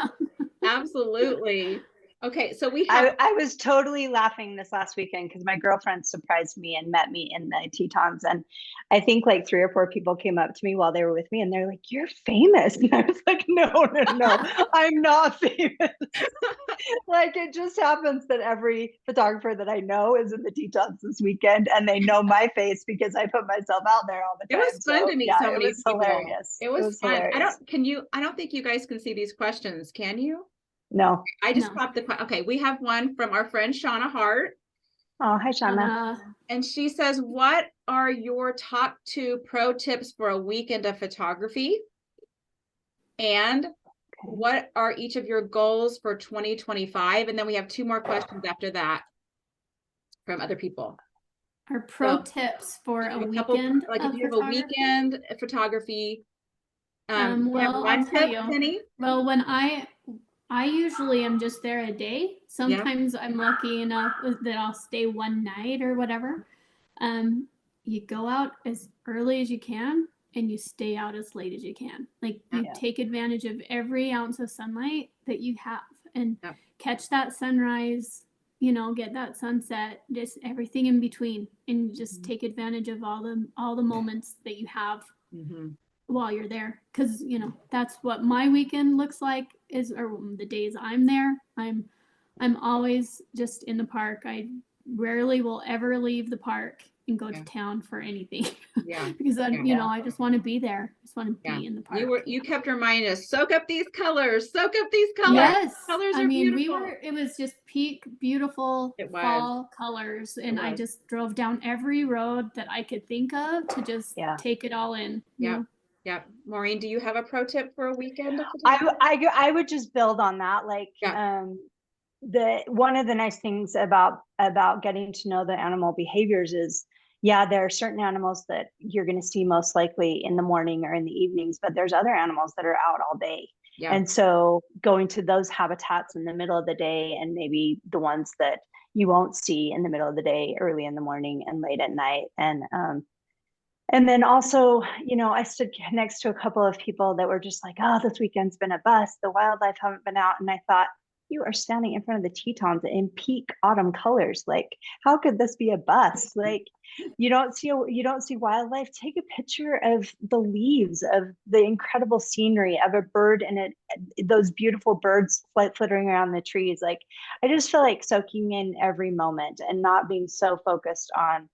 Absolutely. Okay, so I was totally laughing this last weekend because my girlfriend surprised me and met me in the Tetons, and I think like 3 or 4 people came up to me while they were with me, and they're like, "You're famous," and I was like, "No, I'm not famous." Like it just happens that every photographer that I know is in the Tetons this weekend, and they know my face because I put myself out there all the time. It was fun to meet so many people. Hilarious. It was fun. Hilarious. I don't think you guys can see these questions, can you? No. I just No. popped okay, we have one from our friend Shauna Hart, Oh, hi, Shauna. and she says, what are your top 2 pro tips for a weekend of photography? And what are each of your goals for 2025? And then we have 2 more questions after that from other people. Our pro So, tips for a couple, weekend like if of you have a photography. weekend photography, you have Well, I'll one tell tip, you. Penny? Well, when I usually am just there a day. Sometimes I'm lucky enough that I'll stay one night or whatever. You go out as early as you can and you stay out as late as you can. Like you take advantage of every ounce of sunlight that you have and catch that sunrise, you know, get that sunset, just everything in between, and just take advantage of all the moments that you have while you're there, because you know that's what my weekend looks like, is or the days I'm there. I'm always just in the park. I rarely will ever leave the park and go to town for anything. Because then you know I just want to be there. I just want to be in the park. You kept reminding us, soak up these colors, soak up these colors. Yes, colors I are mean beautiful. it was just peak beautiful fall colors, and I just drove down every road that I could think of to just take it all in. Yeah. Maureen, do you have a pro tip for a weekend? I would just build on that. Like, one of the nice things about getting to know the animal behaviors is, there are certain animals that you're going to see most likely in the morning or in the evenings, but there's other animals that are out all day. And so going to those habitats in the middle of the day, and maybe the ones that you won't see in the middle of the day, early in the morning and late at night. And then also, you know, I stood next to a couple of people that were just like, oh, this weekend's been a bust. The wildlife haven't been out. And I thought, you are standing in front of the Tetons in peak autumn colors. Like, how could this be a bust? Like, you don't see wildlife. Take a picture of the leaves, of the incredible scenery, of a bird and those beautiful birds flittering around the trees. Like, I just feel like soaking in every moment and not being so focused on,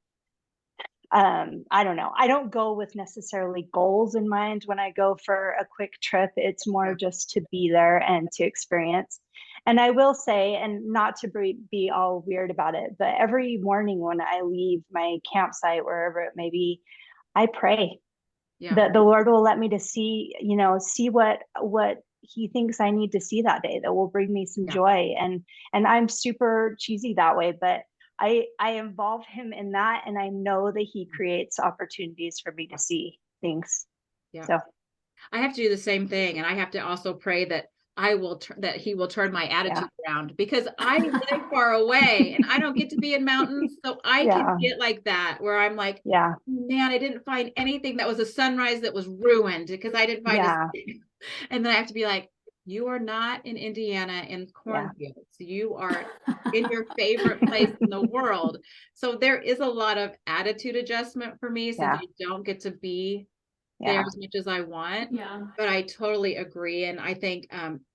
I don't know. I don't go with necessarily goals in mind when I go for a quick trip. It's more just to be there and to experience. And I will say, and not to be all weird about it, but every morning when I leave my campsite, wherever it may be, I pray that the Lord will let me to see what he thinks I need to see that day, that will bring me some joy. And I'm super cheesy that way, but I involve him in that, and I know that he creates opportunities for me to see things. So I have to do the same thing, and I have to also pray that that he will turn my attitude around, because I live far away and I don't get to be in mountains, so I can get like that, where I'm like, man, I didn't find anything that was a sunrise that was ruined because I didn't find it. And then I have to be like, you are not in Indiana in cornfields. You are in your favorite place in the world. So there is a lot of attitude adjustment for me, since I don't get to be there as much as I want. But I totally agree. And I think,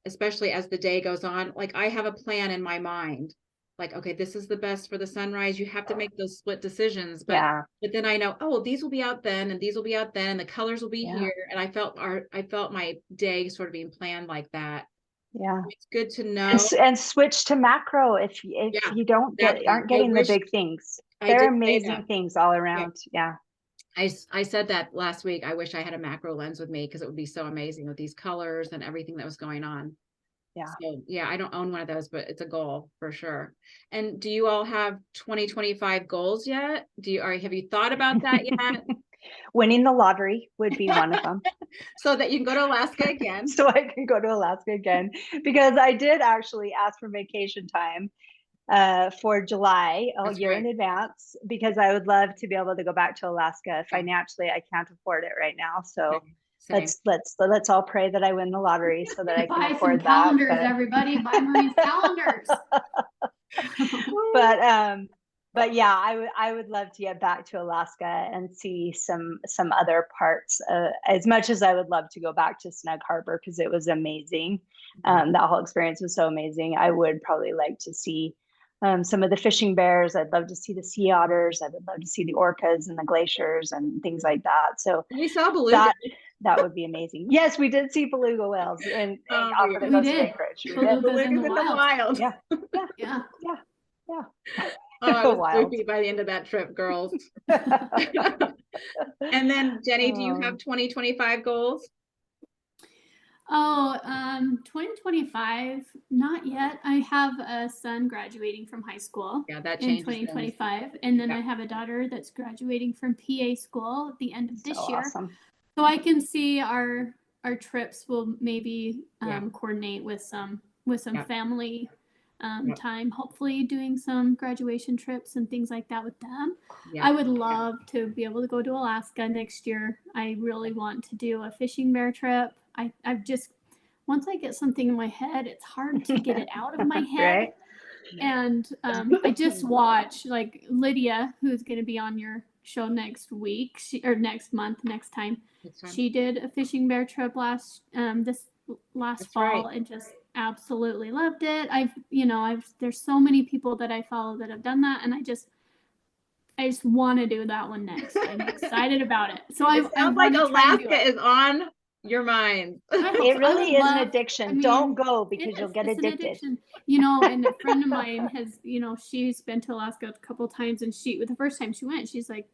especially as the day goes on, like I have a plan in my mind. Like, okay, this is the best for the sunrise. You have to make those split decisions. But then I know, oh, these will be out then, and these will be out then, and the colors will be here. And I felt my day sort of being planned like that. It's good to know. And switch to macro if you aren't getting the big things. There are amazing things all around. I said that last week. I wish I had a macro lens with me, because it would be so amazing with these colors and everything that was going on. So I don't own one of those, but it's a goal for sure. And do you all have 2025 goals yet? Have you thought about that yet? Winning the lottery would be one of them. So that you can go to Alaska again. So I can go to Alaska again, because I did actually ask for vacation time for July a year in advance, because I would love to be able to go back to Alaska. Financially, I can't afford it right now. So let's all pray that I win the lottery so that I can afford that. Calendars, everybody, buy Marie's calendars. But yeah, I would love to get back to Alaska and see some other parts. As much as I would love to go back to Snug Harbor, because it was amazing. That whole experience was so amazing. I would probably like to see some of the fishing bears. I'd love to see the sea otters. I would love to see the orcas and the glaciers and things like that. So we saw beluga. That would be amazing. Yes, we did see beluga whales Oh, off of the We coast of did. Anchorage. We did. Belugas in Belugas the in the wild. wild. Yeah, yeah, Yeah. yeah, yeah. Oh, I was Wild. sleepy by the end of that trip, girls. And then Jenny, do you have 2025 goals? Oh, 2025, not yet. I have a son graduating from high school Yeah, that in changes things. 2025, and then Yeah. I have a daughter that's graduating from PA school at the end of this So year. awesome. So I can see our trips will maybe Yeah. coordinate with some Yeah. family Yeah. time, hopefully doing some graduation trips and things like that with them. Yeah. I would love to be able to go to Alaska next year. I really want to do a fishing bear trip. I've just, once I get something in my head, it's hard to get it out of my head. Right? And I just watched like Lydia, who's going to be on your show next week, next month, next time. She did a fishing bear trip last That's fall right. and just absolutely loved it. There's so many people that I follow that have done that, and I just want to do that one next. I'm excited about it. So It sounds like Alaska is on your mind. It really is an addiction. I mean, don't go because you'll get it's an addicted. addiction. And a friend of mine has, she's been to Alaska a couple times, and the first time she went, she's like,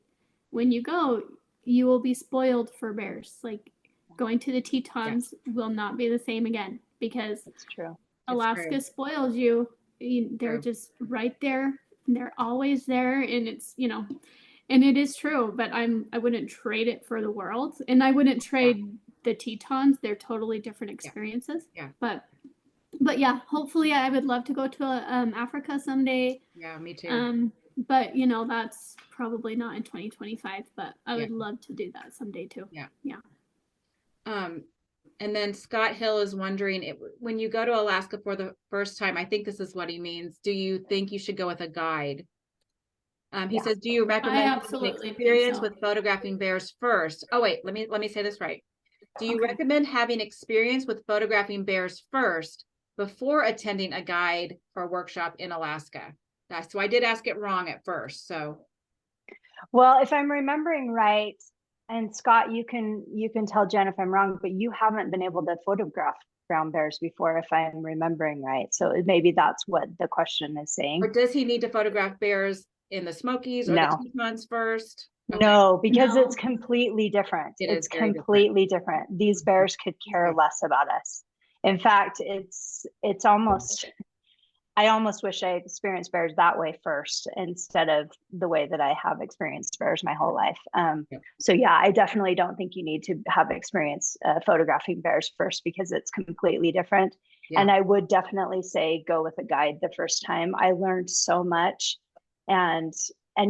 when you go, you will be spoiled for bears. Like going to the Tetons will not be the same again because It's true. Alaska spoils you. They're just right there. And they're always there, and it's and it is true. But I wouldn't trade it for the world, and I wouldn't trade the Tetons. They're totally different experiences. Yeah. But yeah, hopefully I would love to go to Africa someday. Yeah, me too. But that's probably not in 2025, but I would love to do that someday too. Yeah. Yeah. And then Scott Hill is wondering, when you go to Alaska for the first time, I think this is what he means. Do you think you should go with a guide? He says, do you recommend an experience with photographing bears first? Oh, wait, let me say this right. Do you recommend having experience with photographing bears first before attending a guide or workshop in Alaska? So I did ask it wrong at first. So, well, if I'm remembering right, and Scott, you can tell Jen if I'm wrong, but you haven't been able to photograph brown bears before, if I'm remembering right. So maybe that's what the question is saying. Or does he need to photograph bears in the Smokies or the Tetons first? Okay. No, because it's completely different. It's completely different. These bears could care less about us. In fact, it's almost, I almost wish I experienced bears that way first instead of the way that I have experienced bears my whole life. So yeah, I definitely don't think you need to have experience photographing bears first because it's completely different. Yeah. And I would definitely say go with a guide the first time. I learned so much, and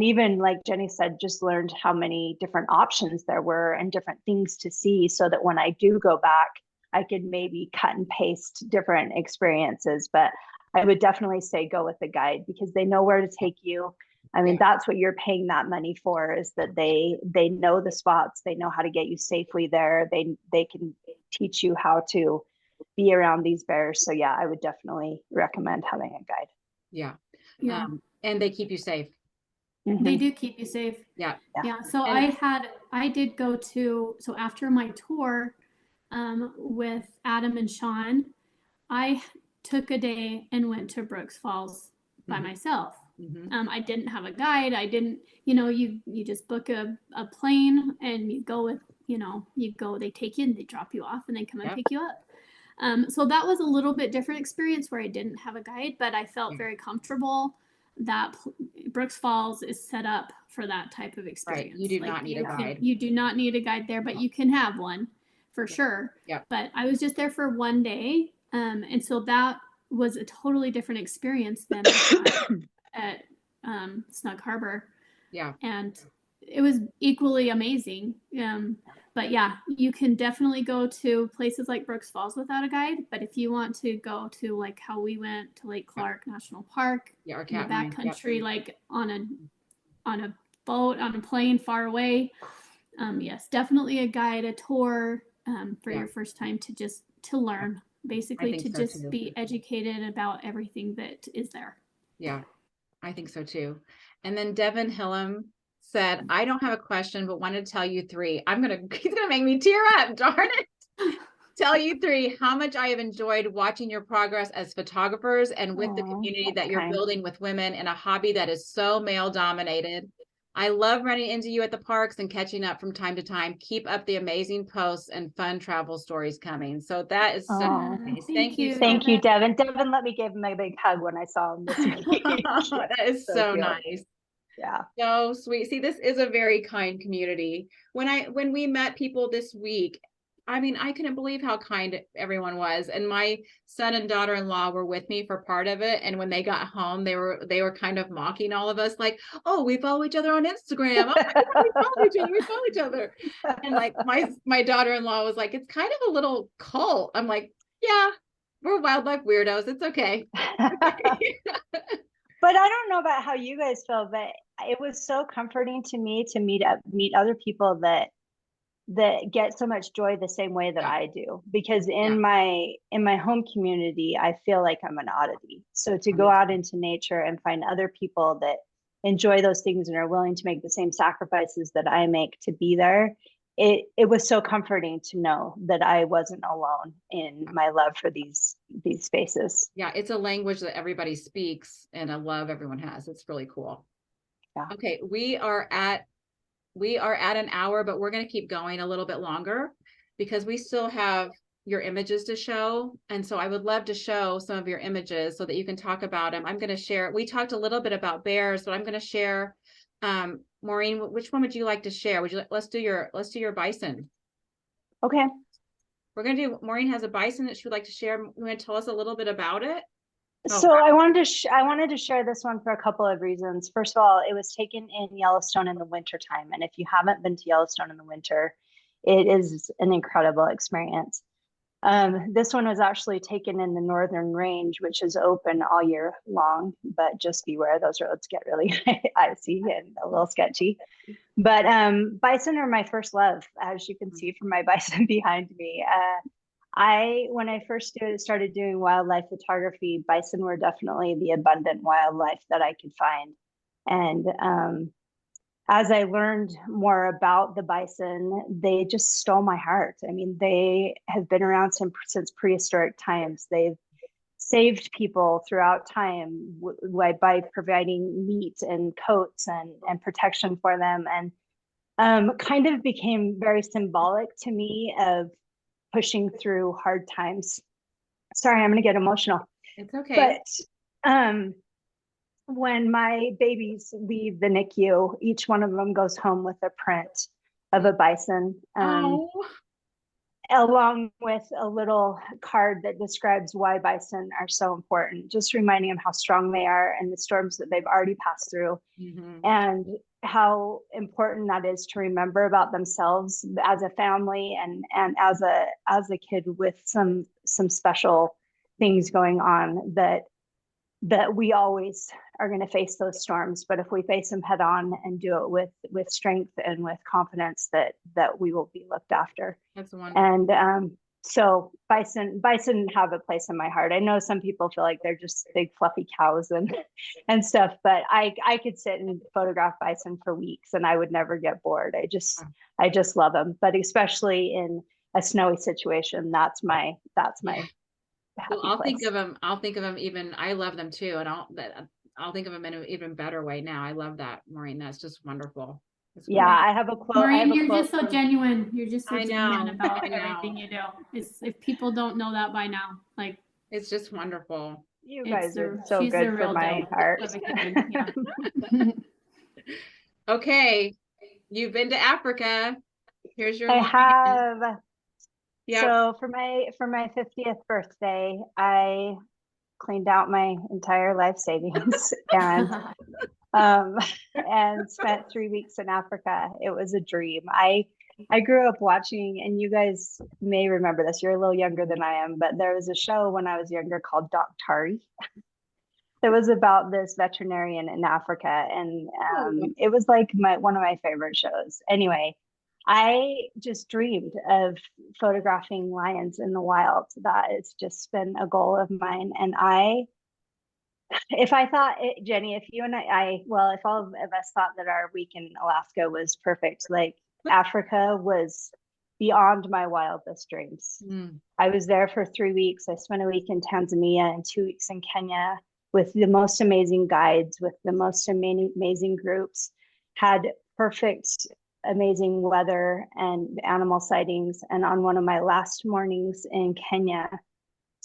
even like Jenny said, just learned how many different options there were and different things to see, so that when I do go back, I could maybe cut and paste different experiences. But I would definitely say go with the guide because they know where to take you. I mean, that's what you're paying that money for, is that they know the spots, they know how to get you safely there. They can teach you how to be around these bears. So yeah, I would definitely recommend having a guide. Yeah. Yeah. And they keep you safe. Mm-hmm. They do keep you safe. Yeah. Yeah. So I did go to, so after my tour with Adam and Sean, I took a day and went to Brooks Falls by myself. Mm-hmm. I didn't have a guide. I didn't, you just book a plane and you go with, they take you and they drop you off and they come and pick you up. So that was a little bit different experience where I didn't have a guide, but I felt very comfortable that Brooks Falls is set up for that type of experience. Right. You do not need a guide. You do not need a guide there, but you can have one for sure. Yeah. But I was just there for one day. And so that was a totally different experience than at Snug Harbor. Yeah. And it was equally amazing. But yeah, you can definitely go to places like Brooks Falls without a guide. But if you want to go to like how we went to Lake Clark National Park, in the backcountry, like on a boat, on a plane far away, yes, definitely a guide, a tour for your first time to learn, basically to just be educated about everything that is there. Yeah, I think so too. And then Devin Hillam said, I don't have a question, but wanted to tell you three. He's gonna make me tear up, darn it. Tell you three how much I have enjoyed watching your progress as photographers and with the community that you're building with women in a hobby that is so male dominated. I love running into you at the parks and catching up from time to time. Keep up the amazing posts and fun travel stories coming. So that is so nice. Thank you. Thank you, Devin. Devin let me give him a big hug when I saw him this week. That is so nice. Yeah. So sweet. See, this is a very kind community. When we met people this week, I mean, I couldn't believe how kind everyone was. And my son and daughter-in-law were with me for part of it. And when they got home, they were kind of mocking all of us, like, oh, we follow each other on Instagram. Oh my God, we follow each other. And like my daughter-in-law was like, it's kind of a little cult. I'm like, yeah, we're wildlife weirdos. It's okay. But I don't know about how you guys feel, but it was so comforting to me to meet other people that get so much joy the same way that I do, because in my home community, I feel like I'm an oddity. So to go out into nature and find other people that enjoy those things and are willing to make the same sacrifices that I make to be there, it was so comforting to know that I wasn't alone in my love for these spaces. Yeah, it's a language that everybody speaks and a love everyone has. It's really cool. Yeah. Okay, we are at an hour, but we're going to keep going a little bit longer because we still have your images to show. And so I would love to show some of your images so that you can talk about them. I'm going to share, we talked a little bit about bears, but I'm going to share, Maureen, which one would you like to share? Let's do your bison. Okay. We're going to do, Maureen has a bison that she would like to share. You want to tell us a little bit about it? So I wanted to share this one for a couple of reasons. First of all, it was taken in Yellowstone in the wintertime. And if you haven't been to Yellowstone in the winter, it is an incredible experience. This one was actually taken in the Northern Range, which is open all year long, but just beware, those roads get really icy and a little sketchy. But bison are my first love, as you can see from my bison behind me. When I first started doing wildlife photography, bison were definitely the abundant wildlife that I could find. And as I learned more about the bison, they just stole my heart. I mean, they have been around since prehistoric times. They've saved people throughout time by providing meat and coats and protection for them, and kind of became very symbolic to me of pushing through hard times. Sorry, I'm going to get emotional. It's okay. But when my babies leave the NICU, each one of them goes home with a print of a bison, along with a little card that describes why bison are so important, just reminding them how strong they are and the storms that they've already passed through, and how important that is to remember about themselves as a family and as a kid with some special things going on, that we always are going to face those storms, but if we face them head on and do it with strength and with confidence, that we will be looked after. That's wonderful. And so bison have a place in my heart. I know some people feel like they're just big fluffy cows and stuff, but I could sit and photograph bison for weeks and I would never get bored. I just love them, but especially in a snowy situation, that's my well, I'll think of them even, I love them too. And I'll think of them in an even better way now. I love that, Maureen. That's just wonderful. Yeah, I have a quote. Maureen, you're just so genuine. You're just so genuine about everything you do. If people don't know that by now, like, it's just wonderful. You guys are so good for my heart. Okay, you've been to Africa. Here's your. I have. Yeah. So for my 50th birthday, I cleaned out my entire life savings and spent 3 weeks in Africa. It was a dream. I grew up watching, and you guys may remember this, you're a little younger than I am, but there was a show when I was younger called Doc Tari. It was about this veterinarian in Africa, and it was like one of my favorite shows. Anyway, I just dreamed of photographing lions in the wild. That has just been a goal of mine. And I if I thought it, Jenny, if you and well, if all of us thought that our week in Alaska was perfect, like Africa was beyond my wildest dreams. Mm. I was there for 3 weeks. I spent a week in Tanzania and 2 weeks in Kenya with the most amazing guides, with the most amazing groups, had perfect, amazing weather and animal sightings. And on one of my last mornings in Kenya,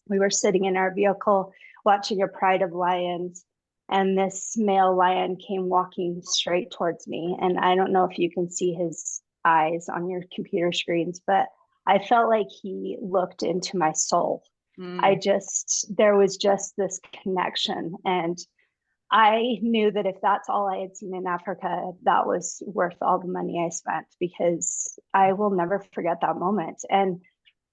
we were sitting in our vehicle watching a pride of lions, and this male lion came walking straight towards me. And I don't know if you can see his eyes on your computer screens, but I felt like he looked into my soul. There was just this connection. And I knew that if that's all I had seen in Africa, that was worth all the money I spent, because I will never forget that moment. And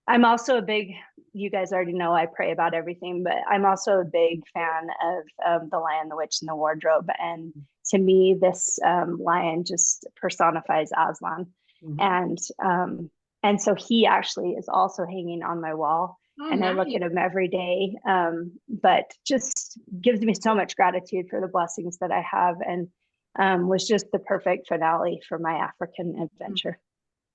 I'm also a big, you guys already know I pray about everything, but I'm also a big fan of The Lion, the Witch, and the Wardrobe. And to me, this lion just personifies Aslan. And so he actually is also hanging on my wall. I look at him every day, but just gives me so much gratitude for the blessings that I have, and was just the perfect finale for my African adventure.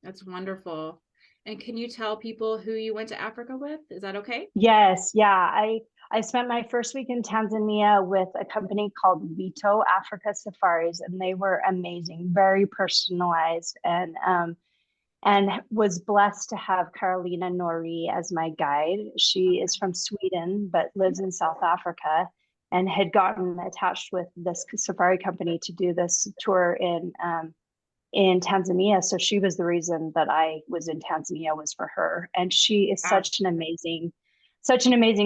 That's wonderful. And can you tell people who you went to Africa with? Is that okay? Yes. Yeah. I spent my first week in Tanzania with a company called Wito Africa Safaris, and they were amazing, very personalized, and was blessed to have Carolina Nori as my guide. She is from Sweden, but lives in South Africa, and had gotten attached with this safari company to do this tour in Tanzania. So she was the reason that I was in Tanzania, was for her. And she is such an amazing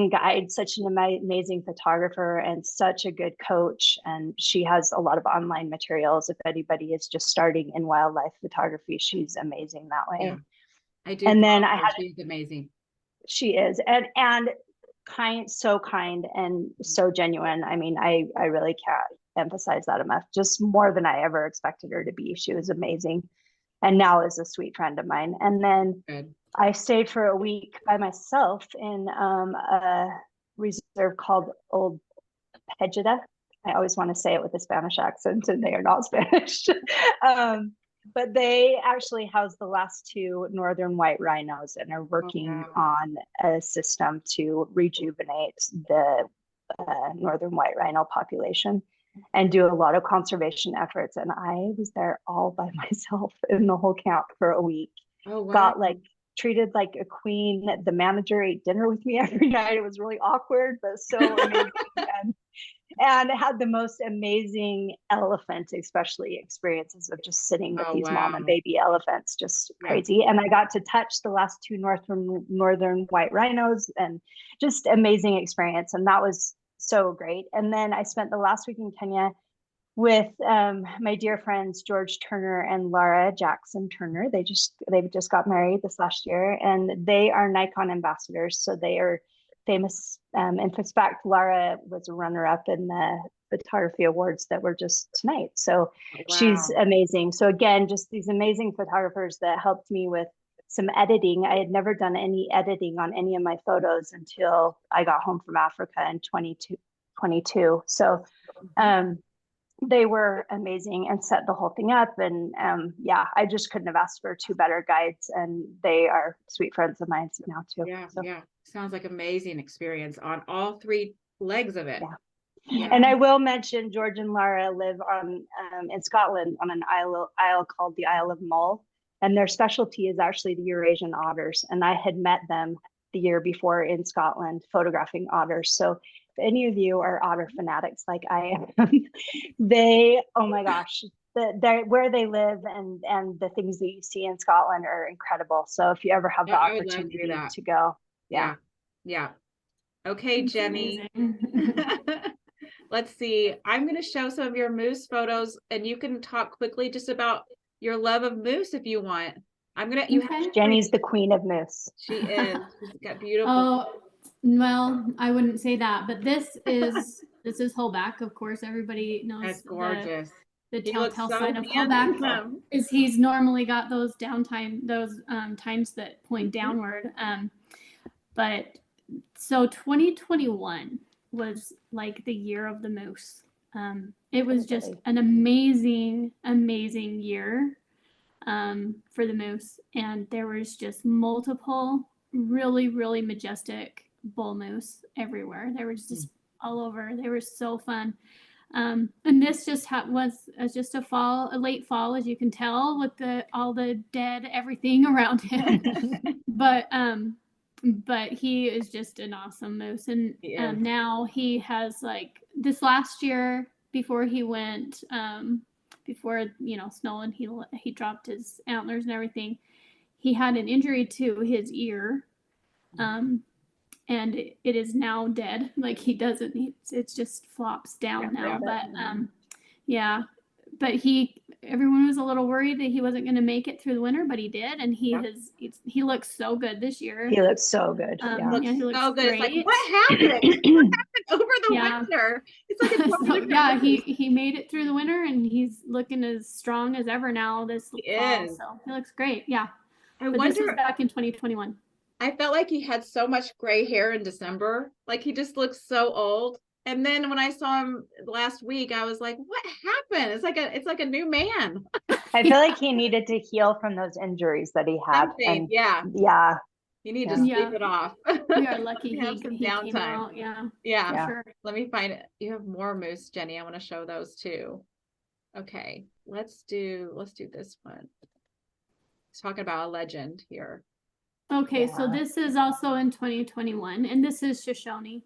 guide, such an amazing photographer, and such a good coach. And she has a lot of online materials. If anybody is just starting in wildlife photography, she's amazing that way. Yeah, I do. And then she's amazing. She is, and kind, so kind and so genuine. I mean, I really can't emphasize that enough. Just more than I ever expected her to be. She was amazing, and now is a sweet friend of mine. And then I stayed for a week by myself in a reserve called Old Pejida. I always want to say it with a Spanish accent, and they are not Spanish. But they actually house the last 2 northern white rhinos, and are working on a system to rejuvenate the northern white rhino population, and do a lot of conservation efforts. And I was there all by myself in the whole camp for a week. Got treated like a queen. The manager ate dinner with me every night. It was really awkward, but so amazing. And had the most amazing elephant, especially experiences of just sitting with these mom and baby elephants, just crazy. And I got to touch the last 2 northern white rhinos, and just amazing experience. And that was so great. And then I spent the last week in Kenya with my dear friends George Turner and Laura Jackson Turner. They've just got married this last year, and they are Nikon ambassadors. So they are famous. In fact, Laura was a runner-up in the photography awards that were just tonight. So she's amazing. So again, just these amazing photographers that helped me with some editing. I had never done any editing on any of my photos until I got home from Africa in 2022. So they were amazing and set the whole thing up. And I just couldn't have asked for 2 better guides, and they are sweet friends of mine now too. Yeah. Sounds like amazing experience on all 3 legs of it. Yeah. And I will mention George and Laura live on in Scotland on an isle called the Isle of Mull, and their specialty is actually the Eurasian otters. And I had met them the year before in Scotland photographing otters. So if any of you are otter fanatics like I am, oh my gosh, where they live and the things that you see in Scotland are incredible. So if you ever have the opportunity to go. Yeah. Okay, Jenny. Let's see. I'm going to show some of your moose photos, and you can talk quickly just about your love of moose if you want. Jenny's the queen of moose. She is. She's got beautiful. Oh, well, I wouldn't say that, but this is Hullback. Of course, everybody knows. That's gorgeous. The telltale sign of Hullback is he's normally got those times that point downward. But so 2021 was like the year of the moose. It was just Really? an amazing, amazing year for the moose. And there was just multiple really, really majestic bull moose everywhere. They were just all over. They were so fun. And this just was just a late fall, as you can tell, with all the dead everything around him. But he is just an awesome moose, and now he has, like, this last year before he went, before snow and he dropped his antlers and everything, he had an injury to his ear, and it is now dead. Like, he doesn't, it just flops down now. But but everyone was a little worried that he wasn't going to make it through the winter, but he did, and he looks so good this year. He looks so good. He looks so good. great. It's like, what happened? What happened over the winter? It's like a so, he made it through the winter, and he's looking as strong as ever now this fall. So he looks great. Yeah. But this was back in 2021. I felt like he had so much gray hair in December. Like, he just looks so old. And then when I saw him last week, I was like, what happened? It's like a new man. I feel like he needed to heal from those injuries that he had. And yeah. You need to sleep it off. We are lucky have some he downtime. came out. Yeah. For sure. Let me find it. You have more moose, Jenny. I want to show those too. Okay. Let's do this one. It's talking about a legend here. Okay, so this is also in 2021, and this is Shoshone.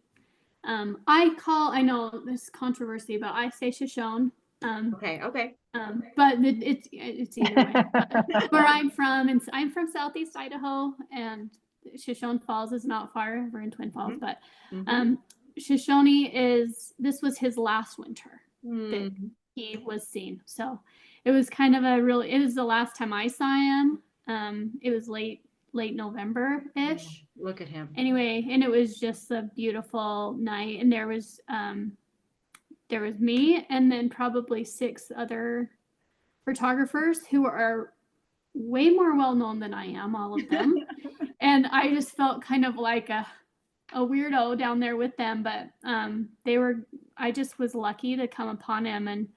I know there's controversy, but I say Shoshone. Okay. But it's either way. Where I'm from, and I'm from Southeast Idaho, and Shoshone Falls is not far. We're in Twin Falls, but Shoshone this was his last winter that he was seen. So it was kind of it was the last time I saw him. It was late November-ish. Look at him. Anyway, and it was just a beautiful night, and there was me and then probably 6 other photographers who are way more well known than I am, all of them. And I just felt kind of like a weirdo down there with them, but I just was lucky to come upon him, and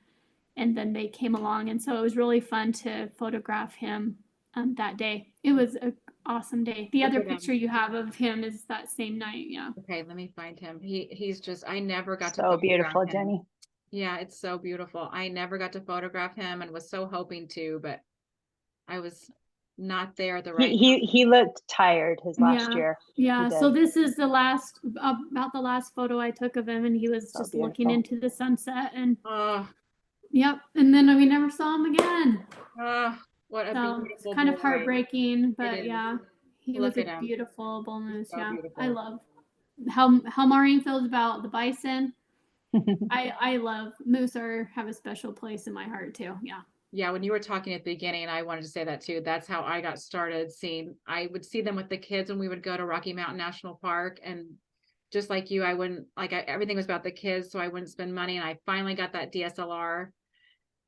then they came along, and so it was really fun to photograph him that day. It was an awesome day. The other picture you have of him is that same night. Yeah. Okay, let me find him. He's just, I never got to so beautiful, him. Jenny. Yeah, it's so beautiful. I never got to photograph him and was so hoping to, but I was not there at the right time. He looked tired his last year. Yeah. So this is about the last photo I took of him, and he was just looking into the sunset, and yep. And then we never saw him again. What a beautiful it's kind of heartbreaking, but he Look was a beautiful bull moose. So beautiful. I love how Maureen feels about the bison. I love moose have a special place in my heart too. Yeah, when you were talking at the beginning, I wanted to say that too. That's how I got started I would see them with the kids when we would go to Rocky Mountain National Park, and just like you, everything was about the kids, so I wouldn't spend money, and I finally got that DSLR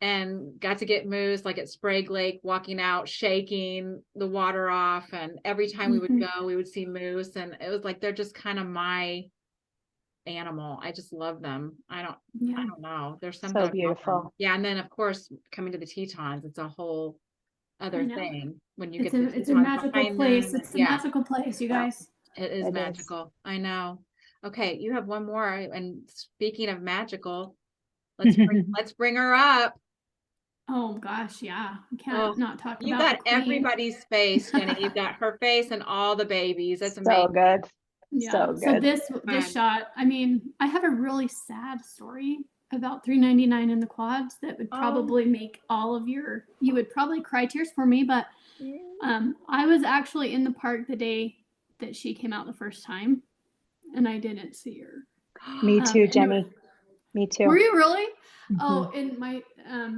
and got to get moose, like at Sprague Lake, walking out, shaking the water off. And every time we would go, we would see moose. And it was like, they're just kind of my animal. I just love them. I don't know. There's something so beautiful. Yeah. And then of course, coming to the Tetons, it's a whole other thing when you it's a magical place. It's a magical place, you guys. It is magical. I know. Okay. You have one more. And speaking of magical, let's bring her up. Oh gosh, yeah. We can't not talk about. You got everybody's face, Jenny. You've got her face and all the babies. That's amazing. So good. Yeah. So good. So this shot, I mean, I have a really sad story about 399 in the quads that would probably make you would probably cry tears for me, but I was actually in the park the day that she came out the first time, and I didn't see her. Me too, Jenny. Me too. Were you really? Oh, and my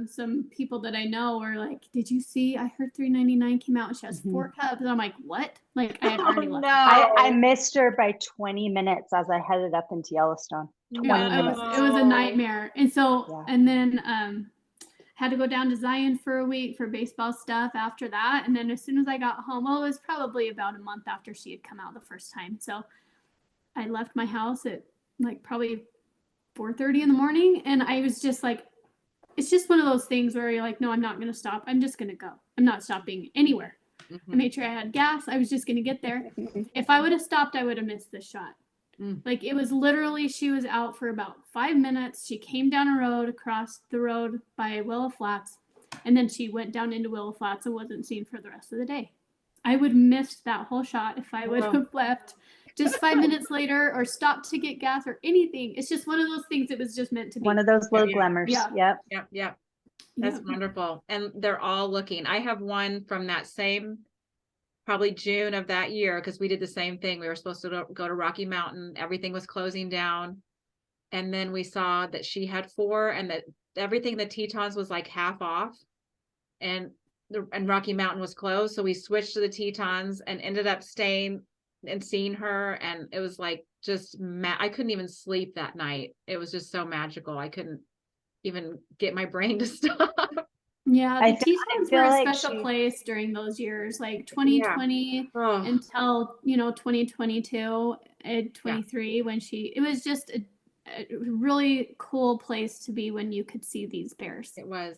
some people that I know were like, "Did you see? I heard 399 came out and she has 4 cubs." And I'm like, "What?" Like I had already left. No. I missed her by 20 minutes as I headed up into Yellowstone. 20 minutes. It was a nightmare. And so and then had to go down to Zion for a week for baseball stuff after that. And then as soon as I got home, it was probably about a month after she had come out the first time. So I left my house at like probably 4:30 in the morning. And I was just like, it's just one of those things where you're like, no, I'm not going to stop. I'm just going to go. I'm not stopping anywhere. I Mhm. made sure I had gas. I was just going to get there. If I would have stopped, I would have missed this shot. Like it was literally, she was out for about 5 minutes. She came down a road, across the road by Willow Flats, and then she went down into Willow Flats and wasn't seen for the rest of the day. I would have missed that whole shot if I would have left just 5 minutes later or stopped to get gas or anything. It's just one of those things. It was just meant to be. One of those little Yeah. glamours. Yeah. Yep. Yep. That's wonderful. And they're all looking. I have one from that same, probably June of that year, because we did the same thing. We were supposed to go to Rocky Mountain. Everything was closing down. And then we saw that she had 4 and that everything, the Tetons was like half off. And Rocky Mountain was closed. So we switched to the Tetons and ended up staying and seeing her. And it was like just I couldn't even sleep that night. It was just so magical. I couldn't even get my brain to stop. Yeah, I the feel Tetons were a like special place during those years, like 2020 until 2022 and 23 when it was just a really cool place to be when you could see these bears. It was.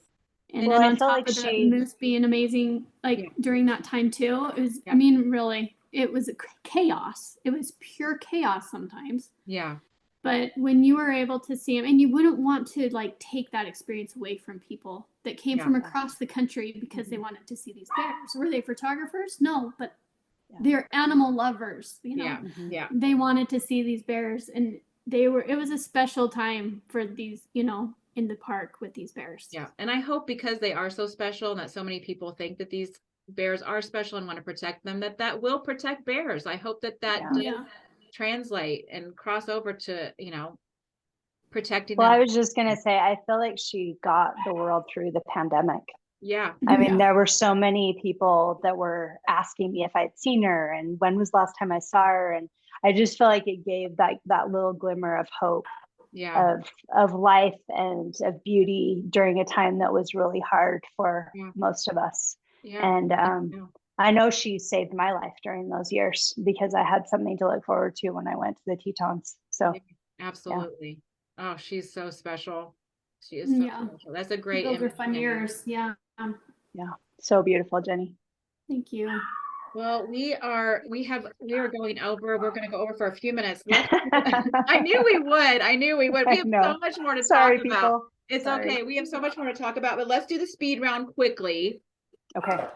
And then on top of the moose being amazing, like during that time too, it was, I mean, really, it was chaos. It was pure chaos sometimes. Yeah. But when you were able to see them, and you wouldn't want to like take that experience away from people that came from across the country because they wanted to see these bears. Were they photographers? No, but they're animal lovers, you know. Yeah. They wanted to see these bears, and it was a special time for these, you know, in the park with these bears. Yeah. And I hope, because they are so special and that so many people think that these bears are special and want to protect them, that will protect bears. I hope that does translate and cross over to, you know, protecting them. I was just going to say, I feel like she got the world through the pandemic. Yeah. I mean, there were so many people that were asking me if I'd seen her and when was the last time I saw her. And I just feel like it gave that little glimmer of hope of life and of beauty during a time that was really hard for most of us. And I know she saved my life during those years because I had something to look forward to when I went to the Tetons. So absolutely. Oh, she's so special. She is so special. That's a great Those are fun years. Yeah. Yeah. So beautiful, Jenny. Thank you. Well, we are going over. We're going to go over for a few minutes. I knew we would. We have so much more to talk about. It's okay. We have so much more to talk about, but let's do the speed round quickly. Okay.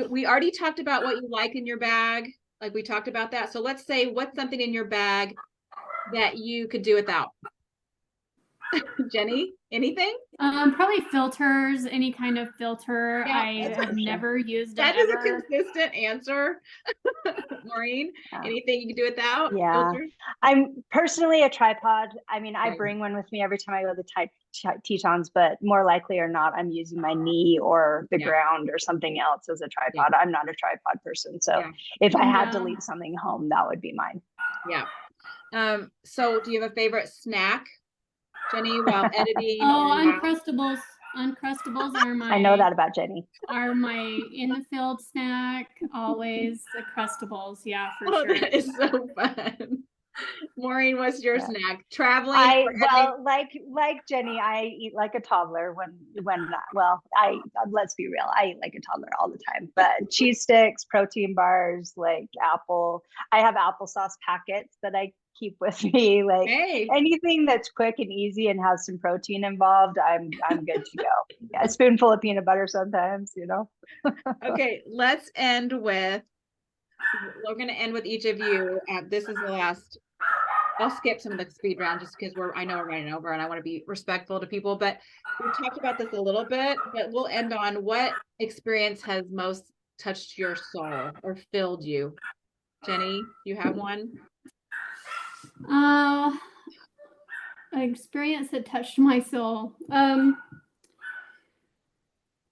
We already talked about what you like in your bag. Like we talked about that. So let's say, what's something in your bag that you could do without? Jenny, anything? Probably filters, any kind of filter. I have never used that is a consistent answer. Maureen, anything you can do without? Filters? I'm personally a tripod. I mean, I bring one with me every time I go to the Tetons, but more likely or not, I'm using my knee or the ground or something else as a tripod. I'm not a tripod person. So if I had to leave something home, that would be mine. Yeah. So do you have a favorite snack, Jenny, while editing? Uncrustables. Uncrustables are my. I know that about Jenny. Are my in the field snack always the Crustables? Yeah, for sure. That is so fun. Maureen, what's your snack? Traveling? Like Jenny, I eat like a toddler let's be real, I eat like a toddler all the time, but cheese sticks, protein bars, like apple. I have applesauce packets that I keep with me. Like anything that's quick and easy and has some protein involved, I'm good to go. A spoonful of peanut butter sometimes, you know. Okay, let's end with. We're going to end with each of you. This is the last. I'll skip some of the speed round just because I know we're running over and I want to be respectful to people, but we talked about this a little bit, but we'll end on what experience has most touched your soul or filled you. Jenny, you have one? An experience that touched my soul.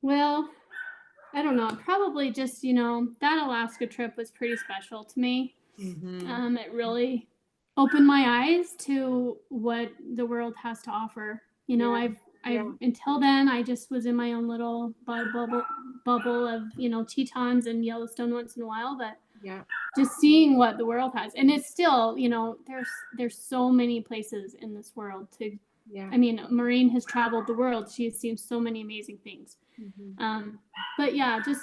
Well, I don't know. Probably just, that Alaska trip was pretty special to me. Mm-hmm. It really opened my eyes to what the world has to offer. I've until then, I just was in my own little bubble of, Tetons and Yellowstone once in a while. But Yeah. just seeing what the world has. And it's still, there's so many places in this world to, Yeah. I mean, Maureen has traveled the world. She has seen so many amazing things. But yeah, just,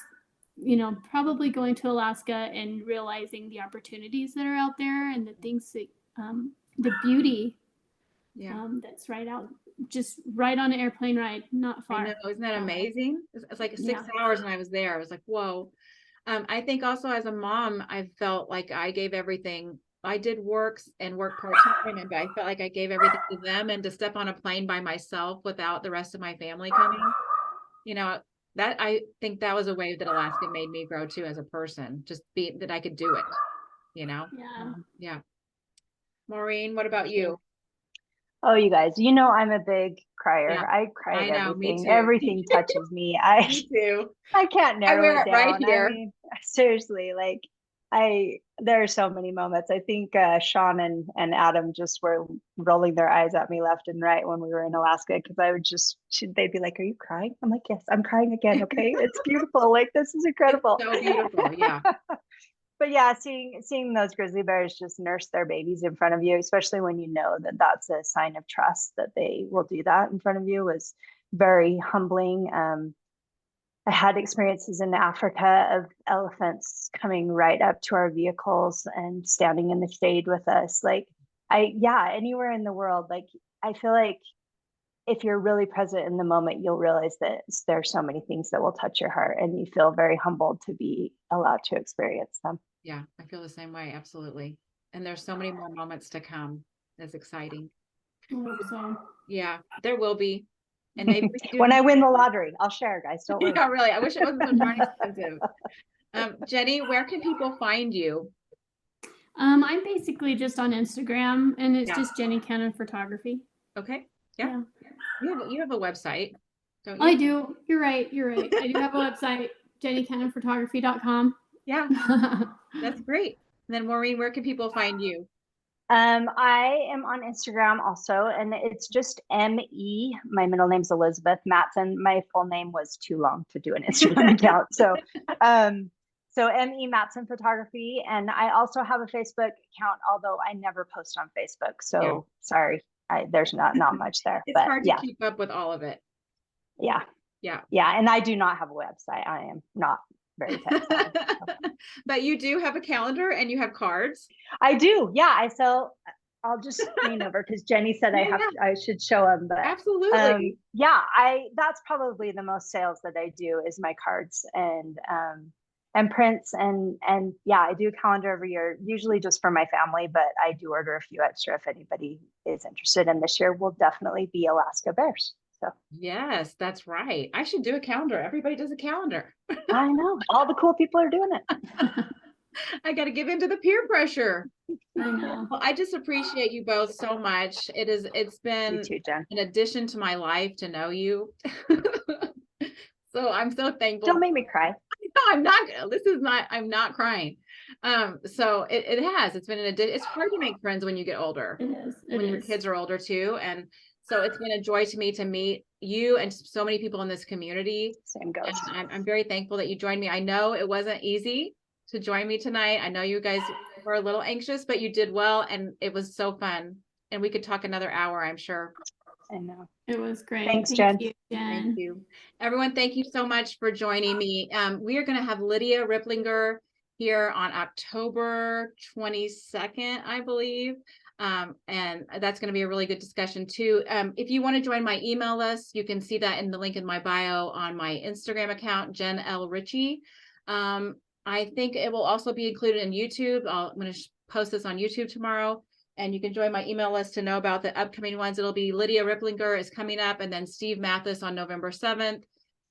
probably going to Alaska and realizing the opportunities that are out there and the things that, the beauty that's just right on an airplane ride, not far. I know, isn't that amazing? It's like 6 hours and I was there. I was like, whoa. I think also as a mom, I felt like I gave everything. I did work part-time, and I felt like I gave everything to them, and to step on a plane by myself without the rest of my family coming, that I think that was a way that Alaska made me grow too as a person, just that I could do it, Yeah. Yeah. Maureen, what about you? Oh, you guys, I'm a big crier. Yeah. I cry I at know, me everything. too. Everything touches me. Me too. I can't narrow wear it it right down. here. I mean, seriously, like there are so many moments. I think Sean and Adam just were rolling their eyes at me left and right when we were in Alaska, because they'd be like, "Are you crying?" I'm like, "Yes, I'm crying again. Okay, it's beautiful. Like, this is incredible." It's so beautiful. Yeah. But yeah, seeing those grizzly bears just nurse their babies in front of you, especially when you know that that's a sign of trust that they will do that in front of you, was very humbling. I had experiences in Africa of elephants coming right up to our vehicles and standing in the shade with us. Like, anywhere in the world, like, I feel like if you're really present in the moment, you'll realize that there's so many things that will touch your heart, and you feel very humbled to be allowed to experience them. Yeah, I feel the same way. Absolutely. And there's so many more moments to come. That's exciting. I hope so. Yeah, there will be. And maybe when I win the lottery, I'll share, guys. Don't worry. Yeah, really. I wish it wasn't so darn expensive. Jenny, where can people find you? I'm basically just on Instagram, and it's Yeah. just Jenny Cannon Photography. Okay. Yeah. You have a website, don't you? I do. You're right. I do have a website, jennycannonphotography.com. Yeah. That's great. And then Maureen, where can people find you? I am on Instagram also, and it's just M.E. My middle name's Elizabeth Matson. My full name was too long to do an Instagram account. So M.E. Matson Photography. And I also have a Facebook account, although I never post on Facebook. So sorry, there's not much there. It's hard to keep up with all of it. Yeah. Yeah. Yeah. And I do not have a website. I am not very tech-savvy. But you do have a calendar and you have cards. I do. Yeah. I'll just lean over because Jenny said I should show them. But absolutely. That's probably the most sales that I do is my cards and prints and I do a calendar every year, usually just for my family, but I do order a few extra if anybody is interested. And this year will definitely be Alaska Bears. So yes, that's right. I should do a calendar. Everybody does a calendar. I know. All the cool people are doing it. I got to give into the peer pressure. I know. Well, I just appreciate you both so much. It's been you too, Jen. an addition to my life to know you. So I'm so thankful. Don't make me cry. No, I'm not crying. So it's been it's hard to make friends when you get older. It is. When your kids are older too. And so it's been a joy to me to meet you and so many people in this community. Same goes. And I'm very thankful that you joined me. I know it wasn't easy to join me tonight. I know you guys were a little anxious, but you did well. And it was so fun. And we could talk another hour, I'm sure. I know. It was great. Thanks, Jen. Thank you, Jen. Thank you. Everyone, thank you so much for joining me. We are going to have Lydia Ripplinger here on October 22nd, I believe. And that's going to be a really good discussion too. If you want to join my email list, you can see that in the link in my bio on my Instagram account, Jen L. Ritchie. I think it will also be included in YouTube. I'm going to post this on YouTube tomorrow, and you can join my email list to know about the upcoming ones. It'll be Lydia Ripplinger is coming up, and then Steve Mathis on November 7th.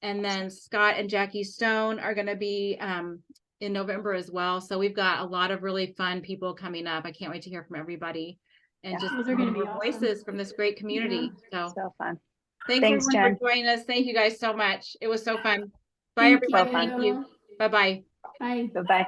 And then Scott and Jackie Stone are going to be in November as well. So we've got a lot of really fun people coming up. I can't wait to hear from everybody and just those are going to be voices from this great community. So fun. Thanks everyone Jen. for joining us. Thank you guys so much. It was so fun. Bye, everyone. Thank you. Bye-bye. Bye. Bye-bye.